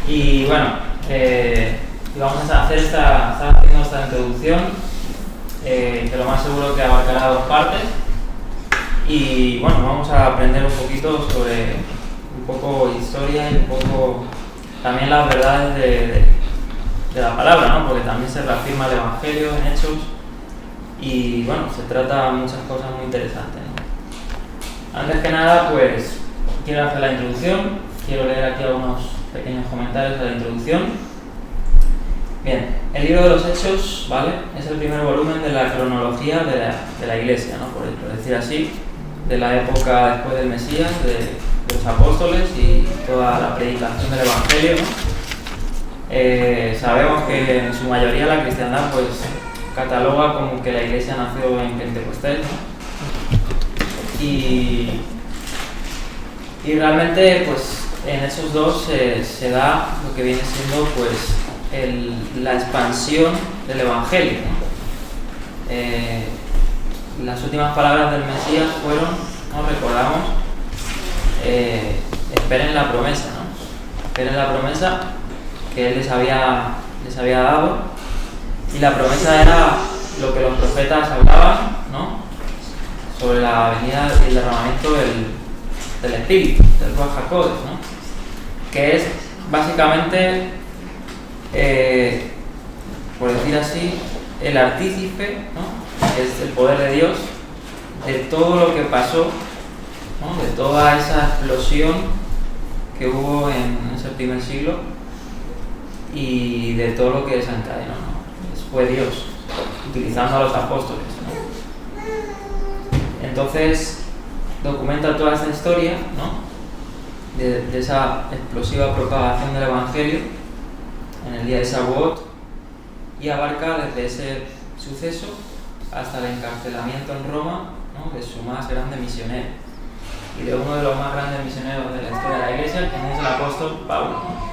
Y bueno, vamos a hacer estar haciendo esta introducción, que lo más seguro que abarcará dos partes. Y bueno, vamos a aprender un poquito sobre un poco historia y un poco también las verdades de la palabra, ¿no? Porque también se reafirma el Evangelio en Hechos y bueno, se trata muchas cosas muy interesantes, ¿no? Antes que nada, pues quiero hacer la introducción, quiero leer aquí algunos pequeños comentarios de la introducción. Bien, el libro de los Hechos, ¿vale? Es el primer volumen de la cronología de la Iglesia, ¿no? Por decir así, de la época después del Mesías, de los apóstoles y toda la predicación del Evangelio, ¿no? Sabemos que en su mayoría la cristiandad pues cataloga como que la Iglesia nació en Pentecostés, ¿no? Y realmente pues en esos dos se da lo que viene siendo pues la expansión del Evangelio, ¿no? Las últimas palabras del Mesías fueron, ¿no? Recordamos, esperen la promesa, ¿no? Esperen la promesa que Él les había dado, y la promesa era lo que los profetas hablaban, ¿no? Sobre la venida y el derramamiento del Espíritu, del Ruach HaKodesh, ¿no? Que es básicamente, por decir así, el artífice, ¿no? Que es el poder de Dios de todo lo que pasó, ¿no? De toda esa explosión que hubo en ese primer siglo y de todo lo que desencadenó, ¿no? Fue Dios, utilizando a los apóstoles, ¿no? Entonces, documenta toda esta historia, ¿no? De esa explosiva propagación del Evangelio en el día de Shavuot, y abarca desde ese suceso hasta el encarcelamiento en Roma, ¿no? De su más grande misionero y de uno de los más grandes misioneros de la historia de la Iglesia, quien es el apóstol Pablo, ¿no?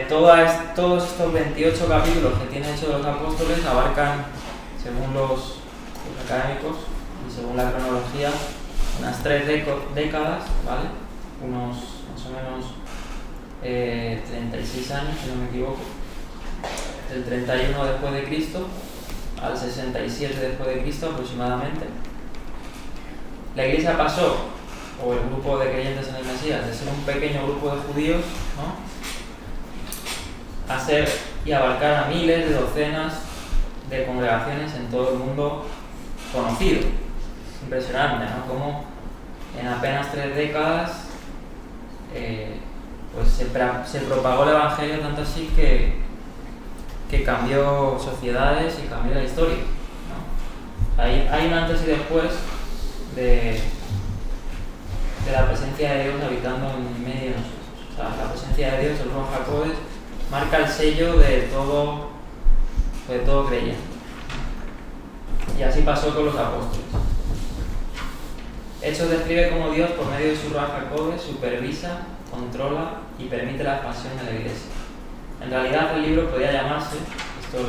Todos estos 28 capítulos que tiene Hechos de los Apóstoles abarcan, según los académicos y según la cronología, unas 3 décadas, ¿vale? Unos más o menos 36 años, si no me equivoco, del 31 después de Cristo al 67 después de Cristo aproximadamente. La Iglesia pasó, o el grupo de creyentes en el Mesías, de ser un pequeño grupo de judíos, ¿no? A ser y abarcar a miles de docenas de congregaciones en todo el mundo conocido. Impresionante, ¿no? Como en apenas 3 décadas pues se propagó el Evangelio tanto así que cambió sociedades y cambió la historia, ¿no? Hay un antes y después de la presencia de Dios habitando en medio de nosotros. O sea, la presencia de Dios, el Ruach HaKodesh, marca el sello de todo creyente. Y así pasó con los apóstoles. Hechos describe cómo Dios, por medio de su Ruach HaKodesh, supervisa, controla y permite la expansión de la Iglesia. En realidad el libro podría llamarse, yo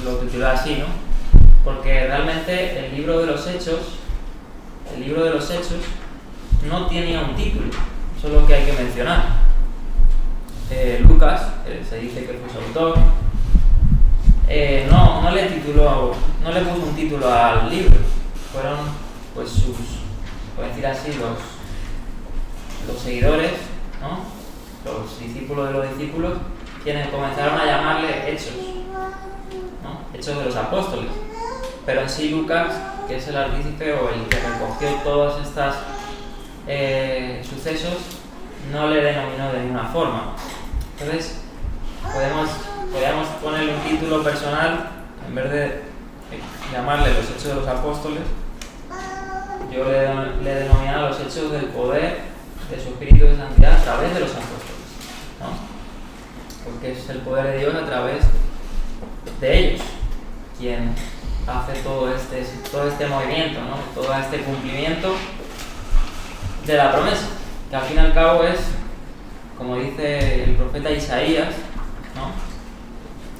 lo titulé así, ¿no? Porque realmente el libro de los Hechos no tenía un título, eso es lo que hay que mencionar. Lucas, se dice que fue su autor, no le puso un título al libro. Fueron pues por decir así, los seguidores, ¿no? Los discípulos de los discípulos, quienes comenzaron a llamarle Hechos, ¿no? Hechos de los apóstoles. Pero en sí Lucas, que es el artífice o el que recogió todos estos sucesos, no le denominó de ninguna forma. Entonces, podríamos ponerle un título personal, en vez de llamarle los Hechos de los Apóstoles, yo le denominaba los Hechos del poder de su Espíritu de Santidad a través de los Apóstoles, ¿no? Porque es el poder de Dios a través de ellos quien hace todo este movimiento, ¿no? Todo este cumplimiento de la promesa, que al fin y al cabo es, como dice el profeta Isaías, ¿no?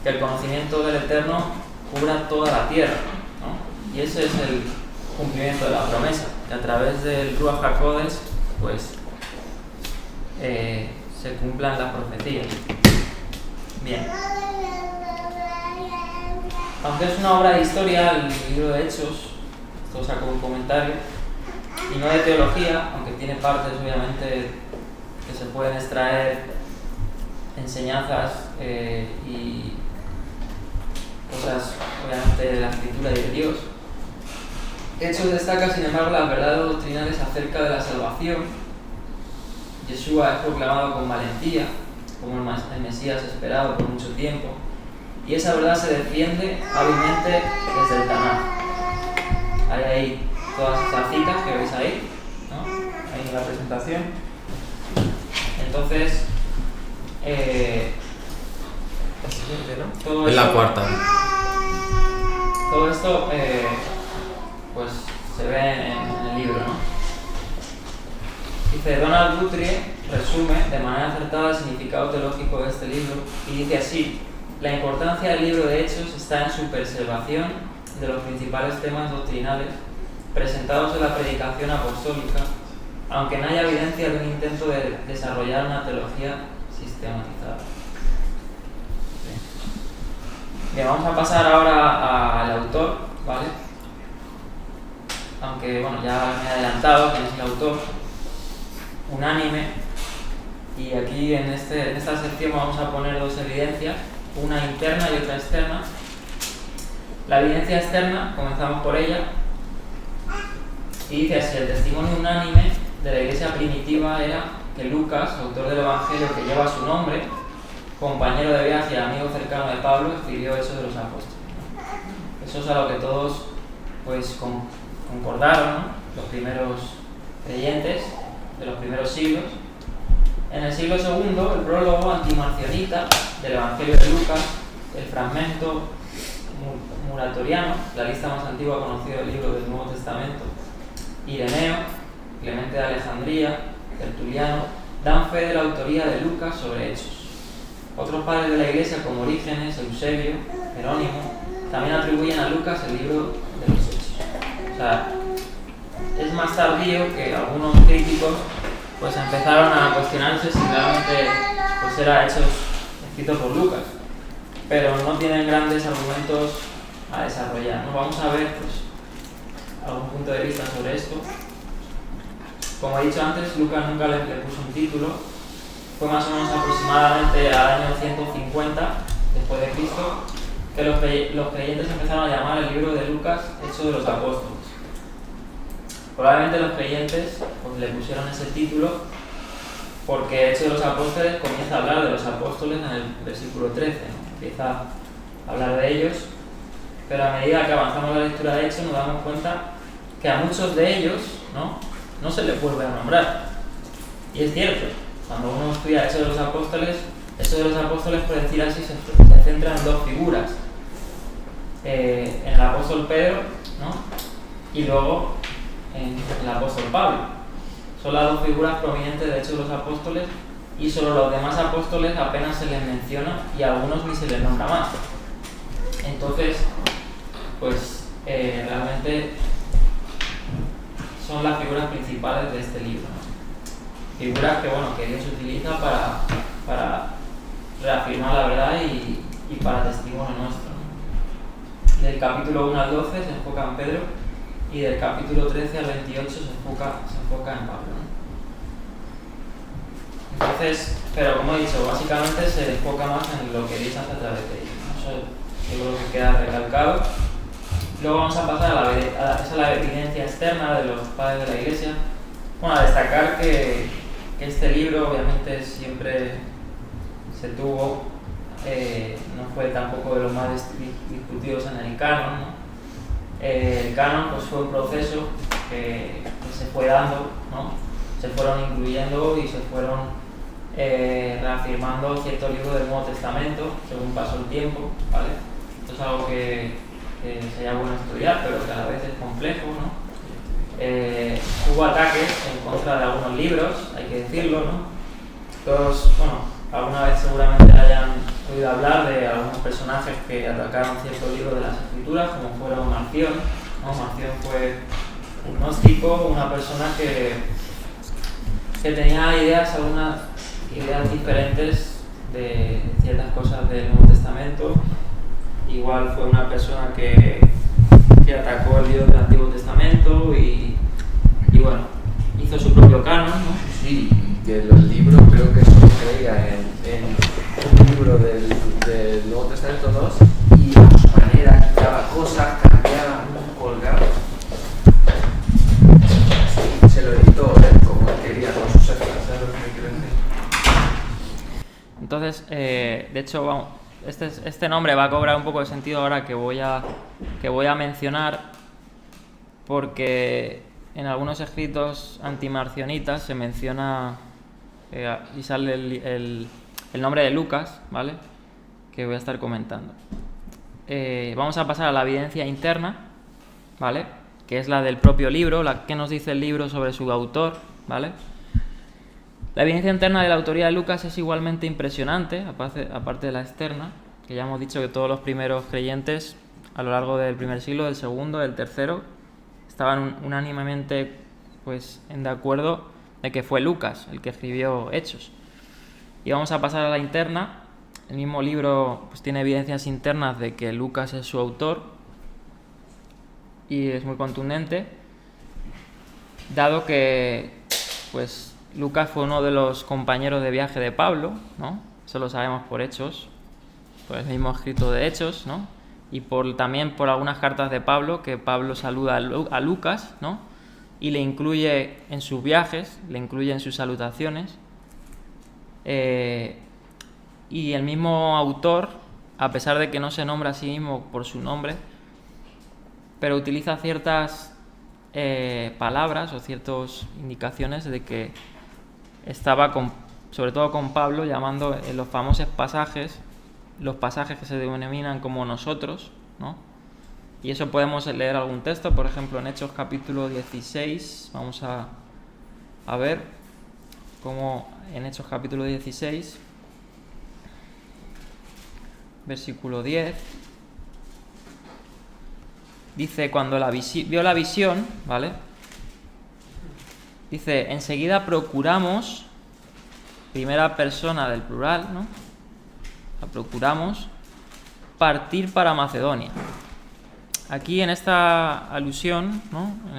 Que el conocimiento del Eterno cubra toda la tierra, ¿no? Y ese es el cumplimiento de la promesa, que a través del Ruach HaKodesh pues se cumplan las profecías. Bien. Aunque es una obra de historia, el libro de Hechos, esto saco un comentario, y no de teología, aunque tiene partes obviamente que se pueden extraer enseñanzas y cosas obviamente de la escritura y de Dios. Hechos destaca sin embargo las verdades doctrinales acerca de la salvación. Yeshua es proclamado con valentía como el Mesías esperado por mucho tiempo, y esa verdad se defiende hábilmente desde el Tanaj. Hay ahí todas esas citas que veis ahí, ¿no? Ahí en la presentación. Entonces, todo es esto, la cuarta. todo esto pues se ve en el libro, ¿no? Dice, Donald Guthrie resume de manera acertada el significado teológico de este libro y dice así: la importancia del libro de Hechos está en su preservación de los principales temas doctrinales presentados en la predicación apostólica, aunque no haya evidencia de un intento de desarrollar una teología sistematizada. Bien, vamos a pasar ahora al autor, ¿vale? Aunque, bueno, ya me he adelantado quién es el autor, unánime, y aquí en esta sección vamos a poner dos evidencias, una interna y otra externa. La evidencia externa, comenzamos por ella, y dice así: el testimonio unánime de la iglesia primitiva era que Lucas, autor del Evangelio que lleva su nombre, compañero de viaje y amigo cercano de Pablo, escribió Hechos de los Apóstoles. Eso es a lo que todos pues concordaron, ¿no? Los primeros creyentes de los primeros siglos. En el siglo II, el prólogo antimarcionita del Evangelio de Lucas, el fragmento muratoriano, la lista más antigua conocida del libro del Nuevo Testamento, Ireneo, Clemente de Alejandría, Tertuliano, dan fe de la autoría de Lucas sobre Hechos. Otros padres de la Iglesia, como Orígenes, Eusebio, Jerónimo, también atribuyen a Lucas el libro de los Hechos. O sea, es más tardío que algunos críticos pues empezaron a cuestionarse si realmente pues era Hechos escrito por Lucas, pero no tienen grandes argumentos a desarrollar, ¿no? Vamos a ver pues algún punto de vista sobre esto. Como he dicho antes, Lucas nunca le puso un título. Fue más o menos aproximadamente al año 150 después de Cristo que los creyentes empezaron a llamar el libro de Lucas Hechos de los Apóstoles. Probablemente los creyentes pues, le pusieron ese título porque Hechos de los Apóstoles comienza a hablar de los apóstoles en el versículo 13, ¿no? Empieza a hablar de ellos, pero a medida que avanzamos en la lectura de Hechos nos damos cuenta que a muchos de ellos no se les vuelve a nombrar. Y es cierto, cuando uno estudia Hechos de los Apóstoles, por decir así, se centra en dos figuras. En el apóstol Pedro, ¿no? Y luego en el apóstol Pablo. Son las dos figuras prominentes de Hechos de los Apóstoles, y solo los demás apóstoles apenas se les menciona y a algunos ni se les nombra más. Entonces, pues realmente son las figuras principales de este libro, ¿no? Figuras que Dios utiliza para reafirmar la verdad y para testimonio nuestro, ¿no? Del capítulo 1 al 12 se enfoca en Pedro, y del capítulo 13 al 28 se enfoca en Pablo, ¿no? Entonces, pero como he dicho, básicamente se enfoca más en lo que Dios hace a través de ellos, ¿no? Eso yo creo que queda recalcado. Luego vamos a pasar a la evidencia externa de los padres de la Iglesia. Bueno, a destacar que este libro obviamente siempre se tuvo, no fue tampoco de los más discutidos en el canon, ¿no? El canon pues fue un proceso que se fue dando, ¿no? Se fueron incluyendo y se fueron reafirmando ciertos libros del Nuevo Testamento según pasó el tiempo, ¿vale? Esto es algo que sería bueno estudiar, pero que a la vez es complejo, ¿no? Hubo ataques en contra de algunos libros, hay que decirlo, ¿no? Todos, alguna vez seguramente hayan oído hablar de algunos personajes que atacaron ciertos libros de las Escrituras, como fueron Marción, ¿no? Marción fue un gnóstico, una persona que que tenía algunas ideas diferentes de ciertas cosas del Nuevo Testamento. Igual fue una persona que atacó el Dios del Antiguo Testamento y bueno, hizo su propio canon, ¿no? Sí, que los libros creo que solo creía en un libro del Nuevo Testamento 2 y la manera quitaba cosas, cambiaba, colgaba. Sí, se lo editó como él quería con sus extras, ¿sabes lo que me quiero decir? Entonces, de hecho, vamos, este nombre va a cobrar un poco de sentido ahora que voy a mencionar, porque en algunos escritos antimarcionitas se menciona y sale el nombre de Lucas, ¿vale? Que voy a estar comentando. Vamos a pasar a la evidencia interna, ¿vale? Que es la del propio libro, la que nos dice el libro sobre su autor, ¿vale? La evidencia interna de la autoría de Lucas es igualmente impresionante, aparte de la externa, que ya hemos dicho que todos los primeros creyentes a lo largo del primer siglo, del segundo, del tercero, estaban unánimemente pues, de acuerdo de que fue Lucas el que escribió Hechos. Y vamos a pasar a la interna. El mismo libro pues, tiene evidencias internas de que Lucas es su autor y es muy contundente, dado que pues Lucas fue uno de los compañeros de viaje de Pablo, ¿no? Eso lo sabemos por Hechos, por el mismo escrito de Hechos, ¿no? Y también por algunas cartas de Pablo, que Pablo saluda a Lucas, ¿no? Y le incluye en sus viajes, le incluye en sus salutaciones. Y el mismo autor, a pesar de que no se nombra a sí mismo por su nombre, pero utiliza ciertas palabras o ciertas indicaciones de que estaba sobre todo con Pablo, llamando en los famosos pasajes, los pasajes que se denominan como nosotros, ¿no? Y eso podemos leer algún texto, por ejemplo en Hechos capítulo 16, vamos a ver cómo en Hechos capítulo 16, versículo 10, dice, cuando vio la visión, ¿vale? Dice, enseguida procuramos, primera persona del plural, ¿no? La procuramos partir para Macedonia. Aquí en esta alusión, ¿no? En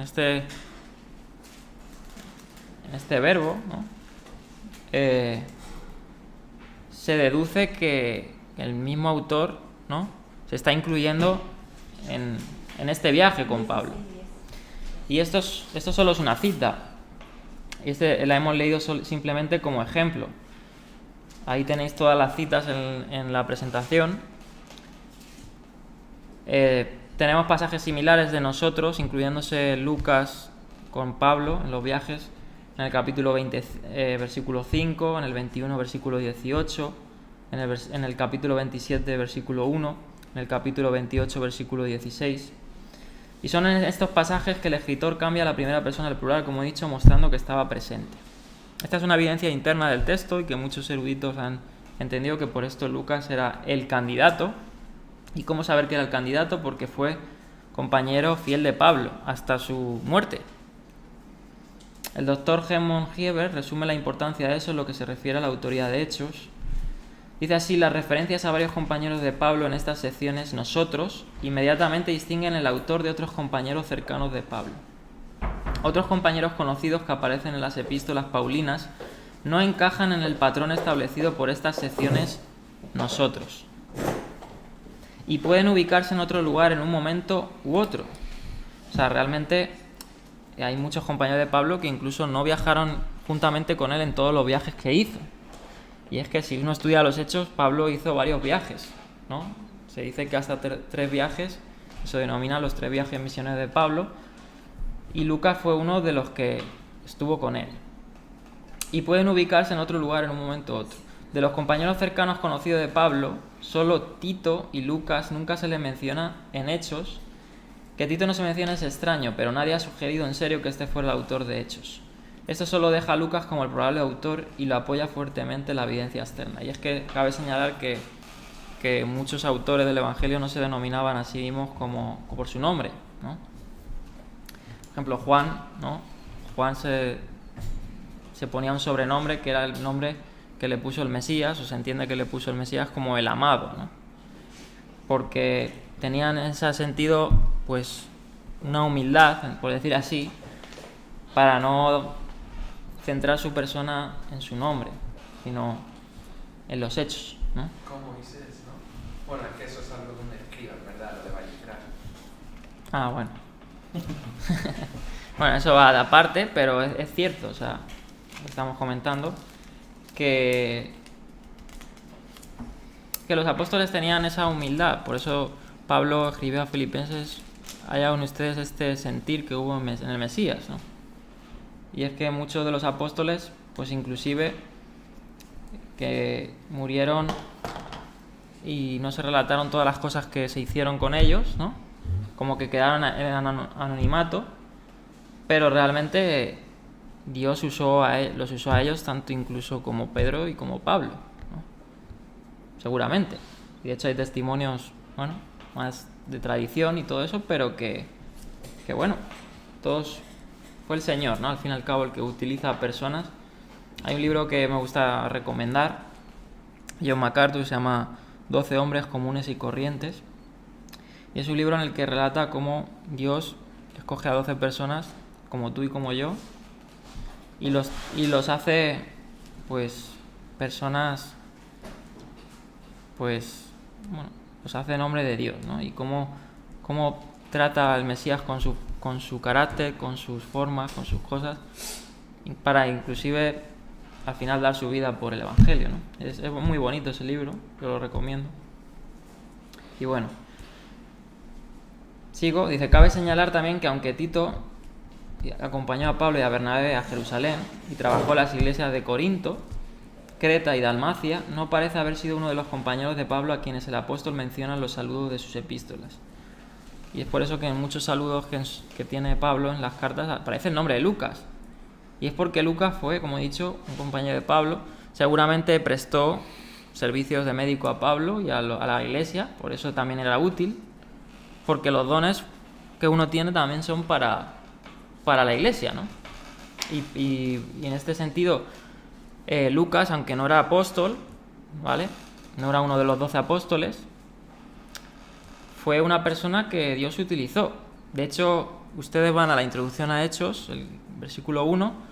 este verbo, ¿no? Se deduce que el mismo autor, ¿no? Se está incluyendo en este viaje con Pablo. Y esto solo es una cita. La hemos leído simplemente como ejemplo. Ahí tenéis todas las citas en la presentación. Tenemos pasajes similares de nosotros, incluyéndose Lucas con Pablo en los viajes, en el capítulo 20, versículo 5, en el 21, versículo 18, en el capítulo 27, versículo 1, en el capítulo 28, versículo 16. Y son en estos pasajes que el escritor cambia la primera persona del plural, como he dicho, mostrando que estaba presente. Esta es una evidencia interna del texto y que muchos eruditos han entendido que por esto Lucas era el candidato. ¿Y cómo saber que era el candidato? Porque fue compañero fiel de Pablo hasta su muerte. El doctor Hermann Hieber resume la importancia de eso en lo que se refiere a la autoría de Hechos. Dice así, las referencias a varios compañeros de Pablo en estas secciones, nosotros, inmediatamente distinguen el autor de otros compañeros cercanos de Pablo. Otros compañeros conocidos que aparecen en las epístolas paulinas no encajan en el patrón establecido por estas secciones, nosotros. Y pueden ubicarse en otro lugar en un momento u otro. O sea, realmente hay muchos compañeros de Pablo que incluso no viajaron juntamente con él en todos los viajes que hizo. Y es que si uno estudia los Hechos, Pablo hizo varios viajes, ¿no? Se dice que hasta 3 viajes, se denominan los 3 viajes misioneros de Pablo, y Lucas fue uno de los que estuvo con él. Y pueden ubicarse en otro lugar en un momento u otro. De los compañeros cercanos conocidos de Pablo, solo Tito y Lucas nunca se les menciona en Hechos. Que Tito no se menciona es extraño, pero nadie ha sugerido en serio que este fuera el autor de Hechos. Esto solo deja a Lucas como el probable autor y lo apoya fuertemente la evidencia externa. Y es que cabe señalar que muchos autores del Evangelio no se denominaban a sí mismos como por su nombre, ¿no? Por ejemplo, Juan, ¿no? Juan se se ponía un sobrenombre que era el nombre que le puso el Mesías, o se entiende que le puso el Mesías como el amado, ¿no? Porque tenían en ese sentido pues una humildad, por decir así, para no centrar su persona en su nombre, sino en los hechos, ¿no? Como Moisés, ¿no? Bueno, es que eso es algo de un escriba, ¿verdad? Lo de Vallecra. Ah, bueno. Bueno, eso va de aparte, pero es cierto, o sea, estamos comentando que los apóstoles tenían esa humildad, por eso Pablo escribió a Filipenses: haya en ustedes este sentir que hubo en el Mesías, ¿no? Y es que muchos de los apóstoles, pues inclusive que murieron y no se relataron todas las cosas que se hicieron con ellos, ¿no? Como que quedaron en anonimato, pero realmente Dios los usó a ellos tanto incluso como Pedro y como Pablo, ¿no? Seguramente. Y de hecho hay testimonios, bueno, más de tradición y todo eso, pero que bueno, todos fue el Señor, ¿no? Al fin y al cabo, el que utiliza a personas. Hay un libro que me gusta recomendar, John MacArthur, se llama 12 hombres comunes y corrientes, y es un libro en el que relata cómo Dios escoge a 12 personas como tú y como yo y los hace pues personas, pues bueno, los hace en nombre de Dios, ¿no? Y cómo trata al Mesías con su carácter, con sus formas, con sus cosas, para inclusive al final dar su vida por el Evangelio, ¿no? Es muy bonito ese libro, yo lo recomiendo. Y bueno, sigo, dice: cabe señalar también que aunque Tito acompañó a Pablo y a Bernabé a Jerusalén y trabajó en las iglesias de Corinto, Creta y Dalmacia, no parece haber sido uno de los compañeros de Pablo a quienes el apóstol menciona en los saludos de sus epístolas. Y es por eso que en muchos saludos que tiene Pablo en las cartas aparece el nombre de Lucas. Y es porque Lucas fue, como he dicho, un compañero de Pablo. Seguramente prestó servicios de médico a Pablo y a la iglesia, por eso también era útil, porque los dones que uno tiene también son para la iglesia, ¿no? Y en este sentido, Lucas, aunque no era apóstol, ¿vale?, no era uno de los 12 apóstoles, fue una persona que Dios utilizó. De hecho, ustedes van a la introducción a Hechos, el versículo 1,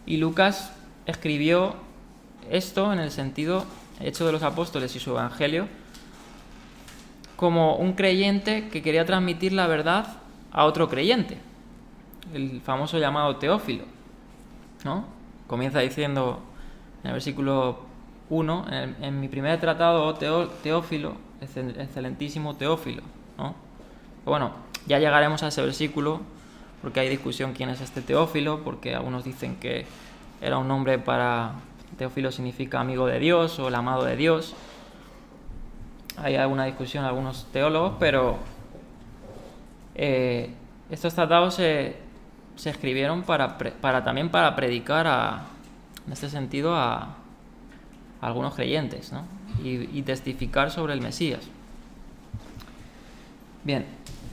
y Lucas escribió esto en el sentido, Hechos de los Apóstoles y su Evangelio, como un creyente que quería transmitir la verdad a otro creyente, el famoso llamado Teófilo, ¿no? Comienza diciendo en el versículo 1, en mi primer tratado, Teófilo, excelentísimo Teófilo, ¿no? Bueno, ya llegaremos a ese versículo, porque hay discusión quién es este Teófilo, porque algunos dicen que era un nombre para... Teófilo significa amigo de Dios o el amado de Dios. Hay alguna discusión, algunos teólogos, pero estos tratados se escribieron también para predicar en este sentido a algunos creyentes, ¿no? Y testificar sobre el Mesías. Bien,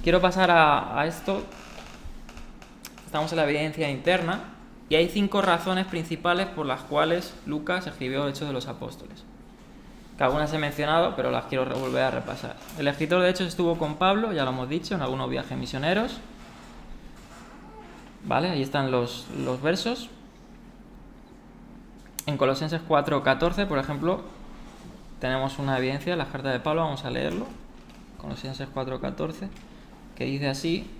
quiero pasar a esto. Estamos en la evidencia interna y hay 5 razones principales por las cuales Lucas escribió Hechos de los Apóstoles, que algunas he mencionado, pero las quiero volver a repasar. El escritor de Hechos estuvo con Pablo, ya lo hemos dicho, en algunos viajes misioneros, ¿vale? Ahí están los versos. En Colosenses 4:14, por ejemplo, tenemos una evidencia, la carta de Pablo, vamos a leerlo. Colosenses 4:14, que dice así: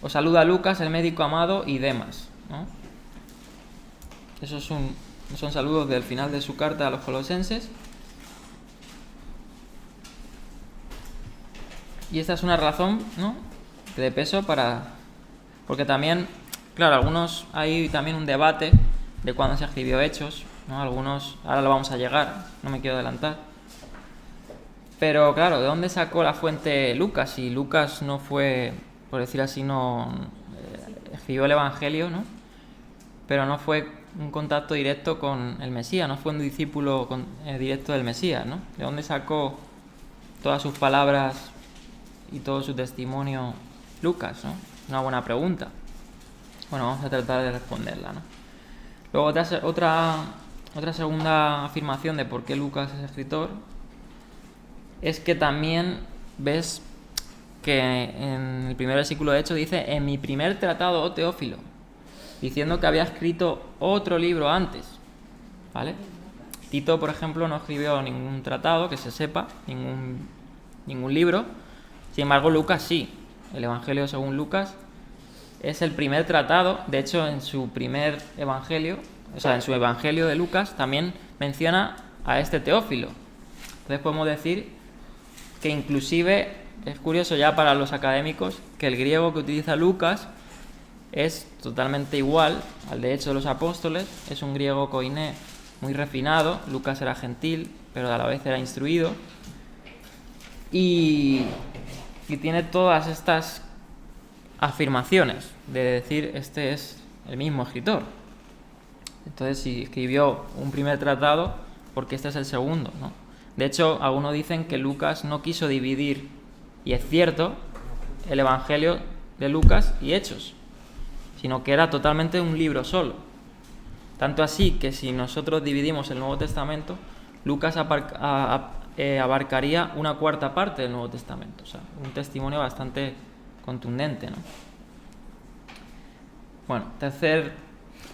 os saluda Lucas, el médico amado, y Demas, ¿no? Esos son saludos del final de su carta a los colosenses. Y esta es una razón, ¿no?, de peso porque también, claro, hay también un debate de cuándo se escribió Hechos, ¿no? Algunos, ahora lo vamos a llegar, no me quiero adelantar. Pero claro, ¿de dónde sacó la fuente Lucas? Si Lucas no fue, por decir así, no escribió el Evangelio, ¿no?, pero no fue un contacto directo con el Mesías, no fue un discípulo directo del Mesías, ¿no? ¿De dónde sacó todas sus palabras y todo su testimonio Lucas, ¿no? Una buena pregunta. Bueno, vamos a tratar de responderla, ¿no? Luego otra segunda afirmación de por qué Lucas es escritor es que también ves que en el primer versículo de Hechos dice: en mi primer tratado, oh Teófilo, diciendo que había escrito otro libro antes, ¿vale? Tito, por ejemplo, no escribió ningún tratado, que se sepa, ningún libro. Sin embargo, Lucas sí. El Evangelio según Lucas es el primer tratado. De hecho, en su primer evangelio, o sea, en su evangelio de Lucas, también menciona a este Teófilo. Entonces podemos decir que inclusive, es curioso ya para los académicos, que el griego que utiliza Lucas es totalmente igual al de Hechos de los Apóstoles. Es un griego koiné muy refinado. Lucas era gentil, pero a la vez era instruido. Y tiene todas estas afirmaciones de decir, este es el mismo escritor. Entonces, si escribió un primer tratado, porque este es el segundo, ¿no? De hecho, algunos dicen que Lucas no quiso dividir, y es cierto, el Evangelio de Lucas y Hechos, sino que era totalmente un libro solo. Tanto así que si nosotros dividimos el Nuevo Testamento, Lucas abarcaría una cuarta parte del Nuevo Testamento. O sea, un testimonio bastante contundente, ¿no? Bueno,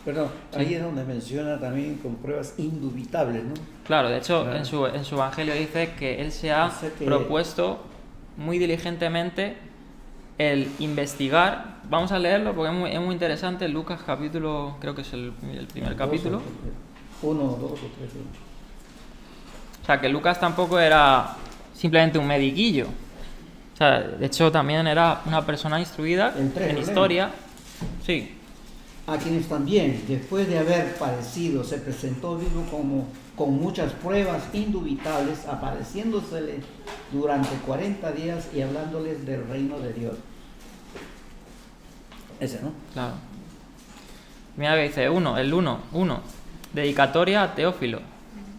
Perdón, Sí. ahí es donde menciona también con pruebas indubitables, ¿no? Claro, de hecho, Claro. en su Evangelio dice que él se ha Dice que- propuesto muy diligentemente el investigar. Vamos a leerlo porque es muy interesante. Lucas capítulo, creo que es el primer capítulo. 1, 2 o 3. O sea, que Lucas tampoco era simplemente un mediquillo. O sea, de hecho también era una persona instruida En tres, en ¿no? historia. Sí, A quienes también, después de haber padecido, se presentó vivo con muchas pruebas indubitables, apareciéndosele durante 40 días y hablándoles del reino de Dios. Ese, ¿no? claro. Mira que dice el 1, dedicatoria a Teófilo.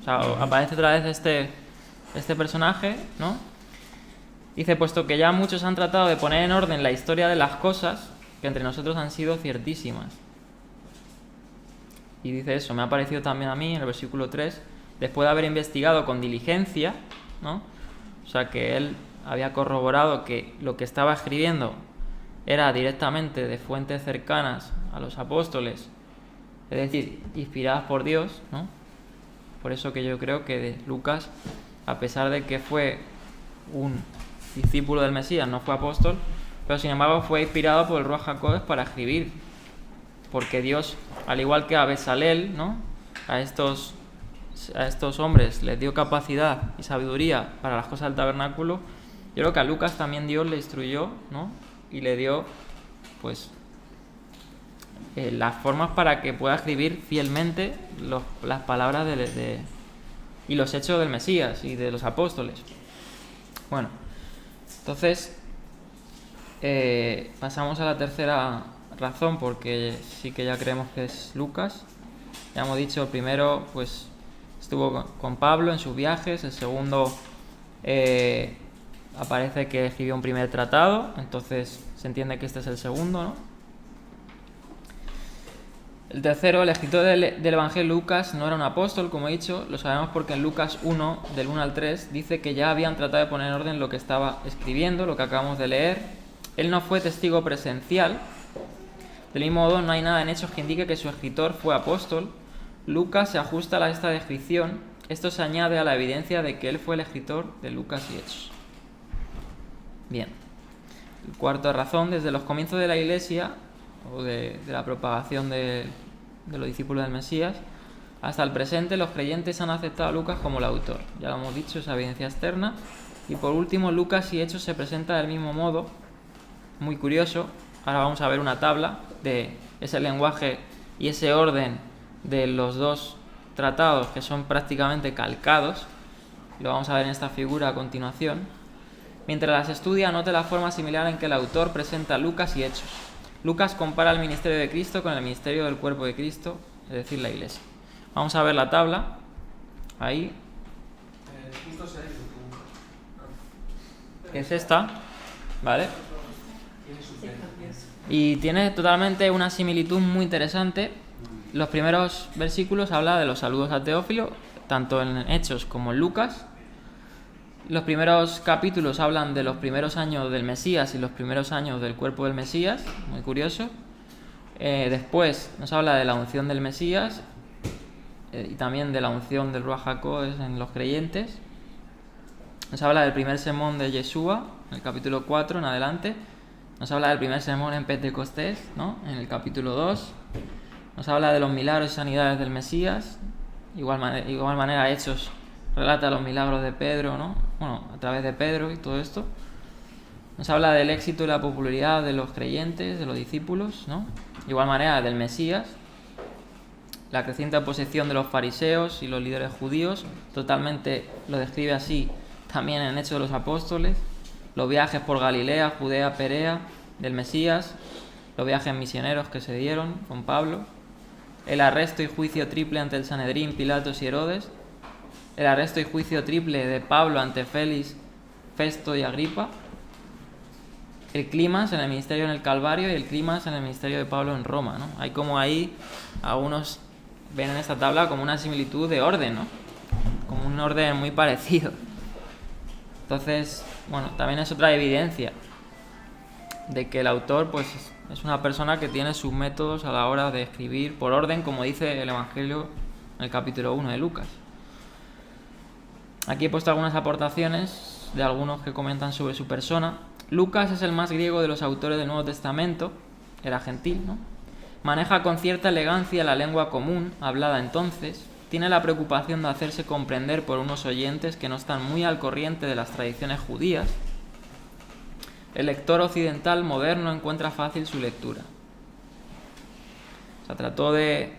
O sea, aparece otra vez este personaje, ¿no? Dice, puesto que ya muchos han tratado de poner en orden la historia de las cosas, que entre nosotros han sido ciertísimas. Y dice eso, me ha parecido también a mí, en el versículo 3, después de haber investigado con diligencia, ¿no? O sea, que él había corroborado que lo que estaba escribiendo era directamente de fuentes cercanas a los apóstoles, es decir, inspiradas por Dios, ¿no? Por eso que yo creo que Lucas, a pesar de que fue un discípulo del Mesías, no fue apóstol, pero sin embargo fue inspirado por el Ruach HaKodesh para escribir, porque Dios, al igual que a Bezalel, ¿no? a estos hombres les dio capacidad y sabiduría para las cosas del tabernáculo. Yo creo que a Lucas también Dios le instruyó, ¿no? Y le dio pues las formas para que pueda escribir fielmente las palabras y los hechos del Mesías y de los apóstoles. Bueno, entonces pasamos a la tercera razón, porque sí que ya creemos que es Lucas. Ya hemos dicho, el primero pues estuvo con Pablo en sus viajes. El segundo aparece que escribió un primer tratado, entonces se entiende que este es el segundo, ¿no? El tercero, el escritor del Evangelio Lucas no era un apóstol, como he dicho. Lo sabemos porque en Lucas 1, del 1 al 3, dice que ya habían tratado de poner en orden lo que estaba escribiendo, lo que acabamos de leer. Él no fue testigo presencial. Del mismo modo, no hay nada en Hechos que indique que su escritor fue apóstol. Lucas se ajusta a esta descripción. Esto se añade a la evidencia de que él fue el escritor de Lucas y Hechos. Bien. Cuarta razón, desde los comienzos de la Iglesia, o de la propagación de los discípulos del Mesías, hasta el presente, los creyentes han aceptado a Lucas como el autor. Ya lo hemos dicho, esa evidencia externa. Y por último, Lucas y Hechos se presentan del mismo modo, muy curioso. Ahora vamos a ver una tabla de ese lenguaje y ese orden de los dos tratados, que son prácticamente calcados. Lo vamos a ver en esta figura a continuación. Mientras las estudia, note la forma similar en que el autor presenta Lucas y Hechos. Lucas compara el ministerio de Cristo con el ministerio del cuerpo de Cristo, es decir, la Iglesia. Vamos a ver la tabla. Ahí. Es esta, ¿vale? Y tiene totalmente una similitud muy interesante los primeros versículos habla de los saludos a Teófilo, tanto en Hechos como en Lucas. Los primeros capítulos hablan de los primeros años del Mesías y los primeros años del cuerpo del Mesías, muy curioso. Después nos habla de la unción del Mesías y también de la unción del Ruach HaKodesh en los creyentes. Nos habla del primer sermón de Yeshua, en el capítulo 4 en adelante. Nos habla del primer sermón en Pentecostés, ¿no? En el capítulo 2. Nos habla de los milagros y sanidades del Mesías. Igual manera Hechos relata los milagros de Pedro, ¿no? Bueno, a través de Pedro y todo esto. Nos habla del éxito y la popularidad de los creyentes, de los discípulos, ¿no? De igual manera del Mesías. La creciente oposición de los fariseos y los líderes judíos, totalmente lo describe así también en Hechos de los Apóstoles. Los viajes por Galilea, Judea, Perea del Mesías, los viajes misioneros que se dieron con Pablo, el arresto y juicio triple ante el Sanedrín, Pilatos y Herodes, el arresto y juicio triple de Pablo ante Félix, Festo y Agripa, el clímax en el ministerio en el Calvario y el clímax en el ministerio de Pablo en Roma, ¿no? Hay como ahí, algunos ven en esta tabla como una similitud de orden, ¿no? Como un orden muy parecido. Entonces, bueno, también es otra evidencia de que el autor pues es una persona que tiene sus métodos a la hora de escribir por orden, como dice el Evangelio en el capítulo 1 de Lucas. Aquí he puesto algunas aportaciones de algunos que comentan sobre su persona. Lucas es el más griego de los autores del Nuevo Testamento, era gentil, ¿no? Maneja con cierta elegancia la lengua común, hablada entonces. Tiene la preocupación de hacerse comprender por unos oyentes que no están muy al corriente de las tradiciones judías. El lector occidental moderno encuentra fácil su lectura. O sea, trató de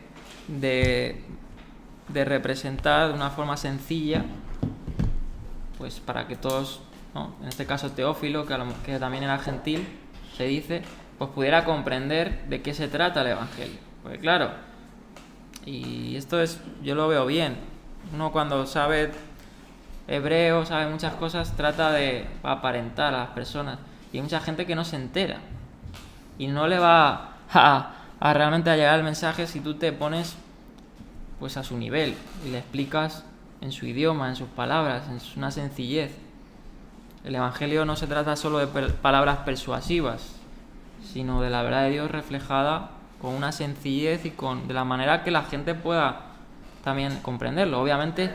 representar de una forma sencilla, pues para que todos, ¿no? En este caso Teófilo, que también era gentil, se dice, pues pudiera comprender de qué se trata el Evangelio. Porque claro, y esto yo lo veo bien, uno cuando sabe hebreo, sabe muchas cosas, trata de aparentar a las personas, y hay mucha gente que no se entera y no le va a realmente a llegar el mensaje si tú te pones pues a su nivel y le explicas en su idioma, en sus palabras, en una sencillez. El Evangelio no se trata solo de palabras persuasivas, sino de la verdad de Dios reflejada con una sencillez y de la manera que la gente pueda también comprenderlo. Obviamente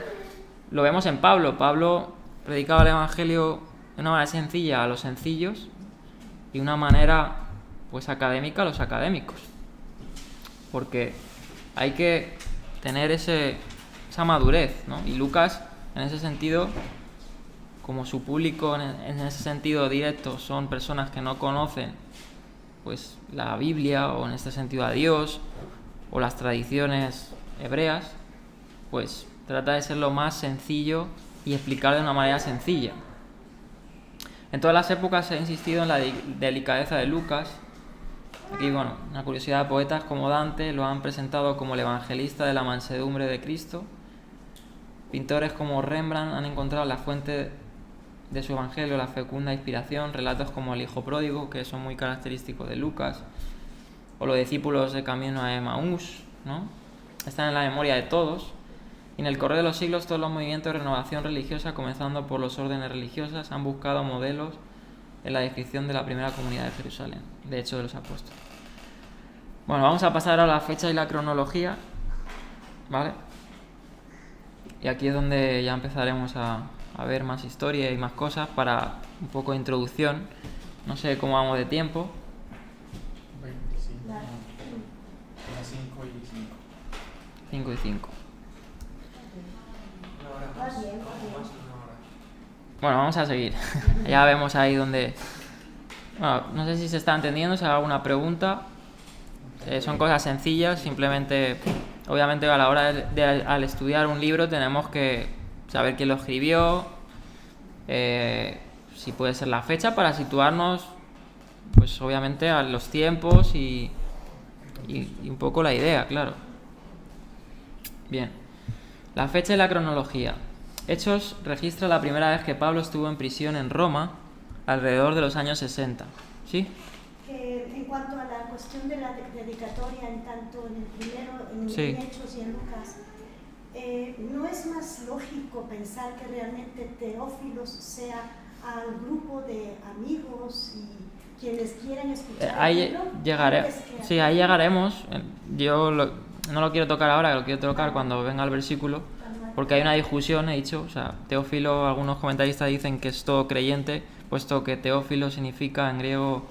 lo vemos en Pablo. Pablo predicaba el Evangelio de una manera sencilla a los sencillos y de una manera pues académica a los académicos. Porque hay que tener esa madurez, ¿no? Y Lucas, en ese sentido, como su público en ese sentido directo son personas que no conocen pues la Biblia o en este sentido a Dios o las tradiciones hebreas, pues trata de ser lo más sencillo y explicar de una manera sencilla. En todas las épocas se ha insistido en la delicadeza de Lucas. Aquí, bueno, una curiosidad de poetas como Dante lo han presentado como el evangelista de la mansedumbre de Cristo. Pintores como Rembrandt han encontrado en la fuente de su evangelio la fecunda inspiración, relatos como el hijo pródigo, que son muy característicos de Lucas, o los discípulos de camino a Emaús, ¿no? Están en la memoria de todos. Y en el correr de los siglos todos los movimientos de renovación religiosa, comenzando por los órdenes religiosas, han buscado modelos en la descripción de la primera comunidad de Jerusalén, de Hechos de los Apóstoles. Bueno, vamos a pasar a la fecha y la cronología, ¿vale? Y aquí es donde ya empezaremos a ver más historia y más cosas para un poco de introducción. No sé cómo vamos de tiempo. 25. Las 5 y 5. 5 y 5. Bueno, vamos a seguir. Ya vemos ahí donde... Bueno, no sé si se está entendiendo, si hay alguna pregunta. Son cosas sencillas, simplemente... Obviamente a la hora al estudiar un libro tenemos que saber quién lo escribió, si puede ser la fecha, para situarnos, pues obviamente a los tiempos y un poco la idea, claro. Bien, la fecha y la cronología. Hechos registra la primera vez que Pablo estuvo en prisión en Roma, alrededor de los años 60. ¿Sí? En cuanto a la cuestión de la dedicatoria, en tanto en en Hechos y en Lucas, ¿no es más lógico pensar que realmente Teófilos sea al grupo de amigos y quienes quieren escuchar Ahí el libro? sí, ahí llegaremos. Yo no lo quiero tocar ahora, lo quiero tocar cuando venga el versículo, porque hay una discusión, he dicho, o sea, Teófilo, algunos comentaristas dicen que es todo creyente, puesto que Teófilo significa en griego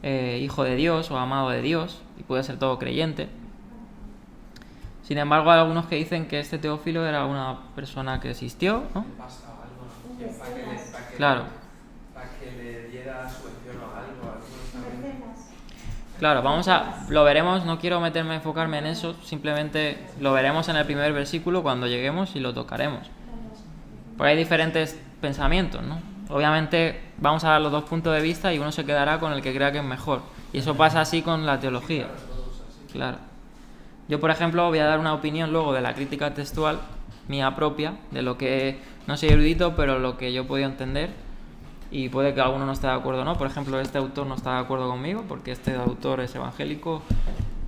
hijo de Dios o amado de Dios, y puede ser todo creyente. Sin embargo, hay algunos que dicen que este Teófilo era una persona que existió, ¿no? Claro. Para que le diera subvención o algo. Claro, lo veremos, no quiero enfocarme en eso, simplemente lo veremos en el primer versículo cuando lleguemos y lo tocaremos. Porque hay diferentes pensamientos, ¿no? Obviamente vamos a dar los dos puntos de vista y uno se quedará con el que crea que es mejor. Y eso pasa así con la teología. Claro. Yo, por ejemplo, voy a dar una opinión luego de la crítica textual, mía propia, de lo que no soy erudito, pero lo que yo he podido entender. Y puede que alguno no esté de acuerdo o no. Por ejemplo, este autor no está de acuerdo conmigo porque este autor es evangélico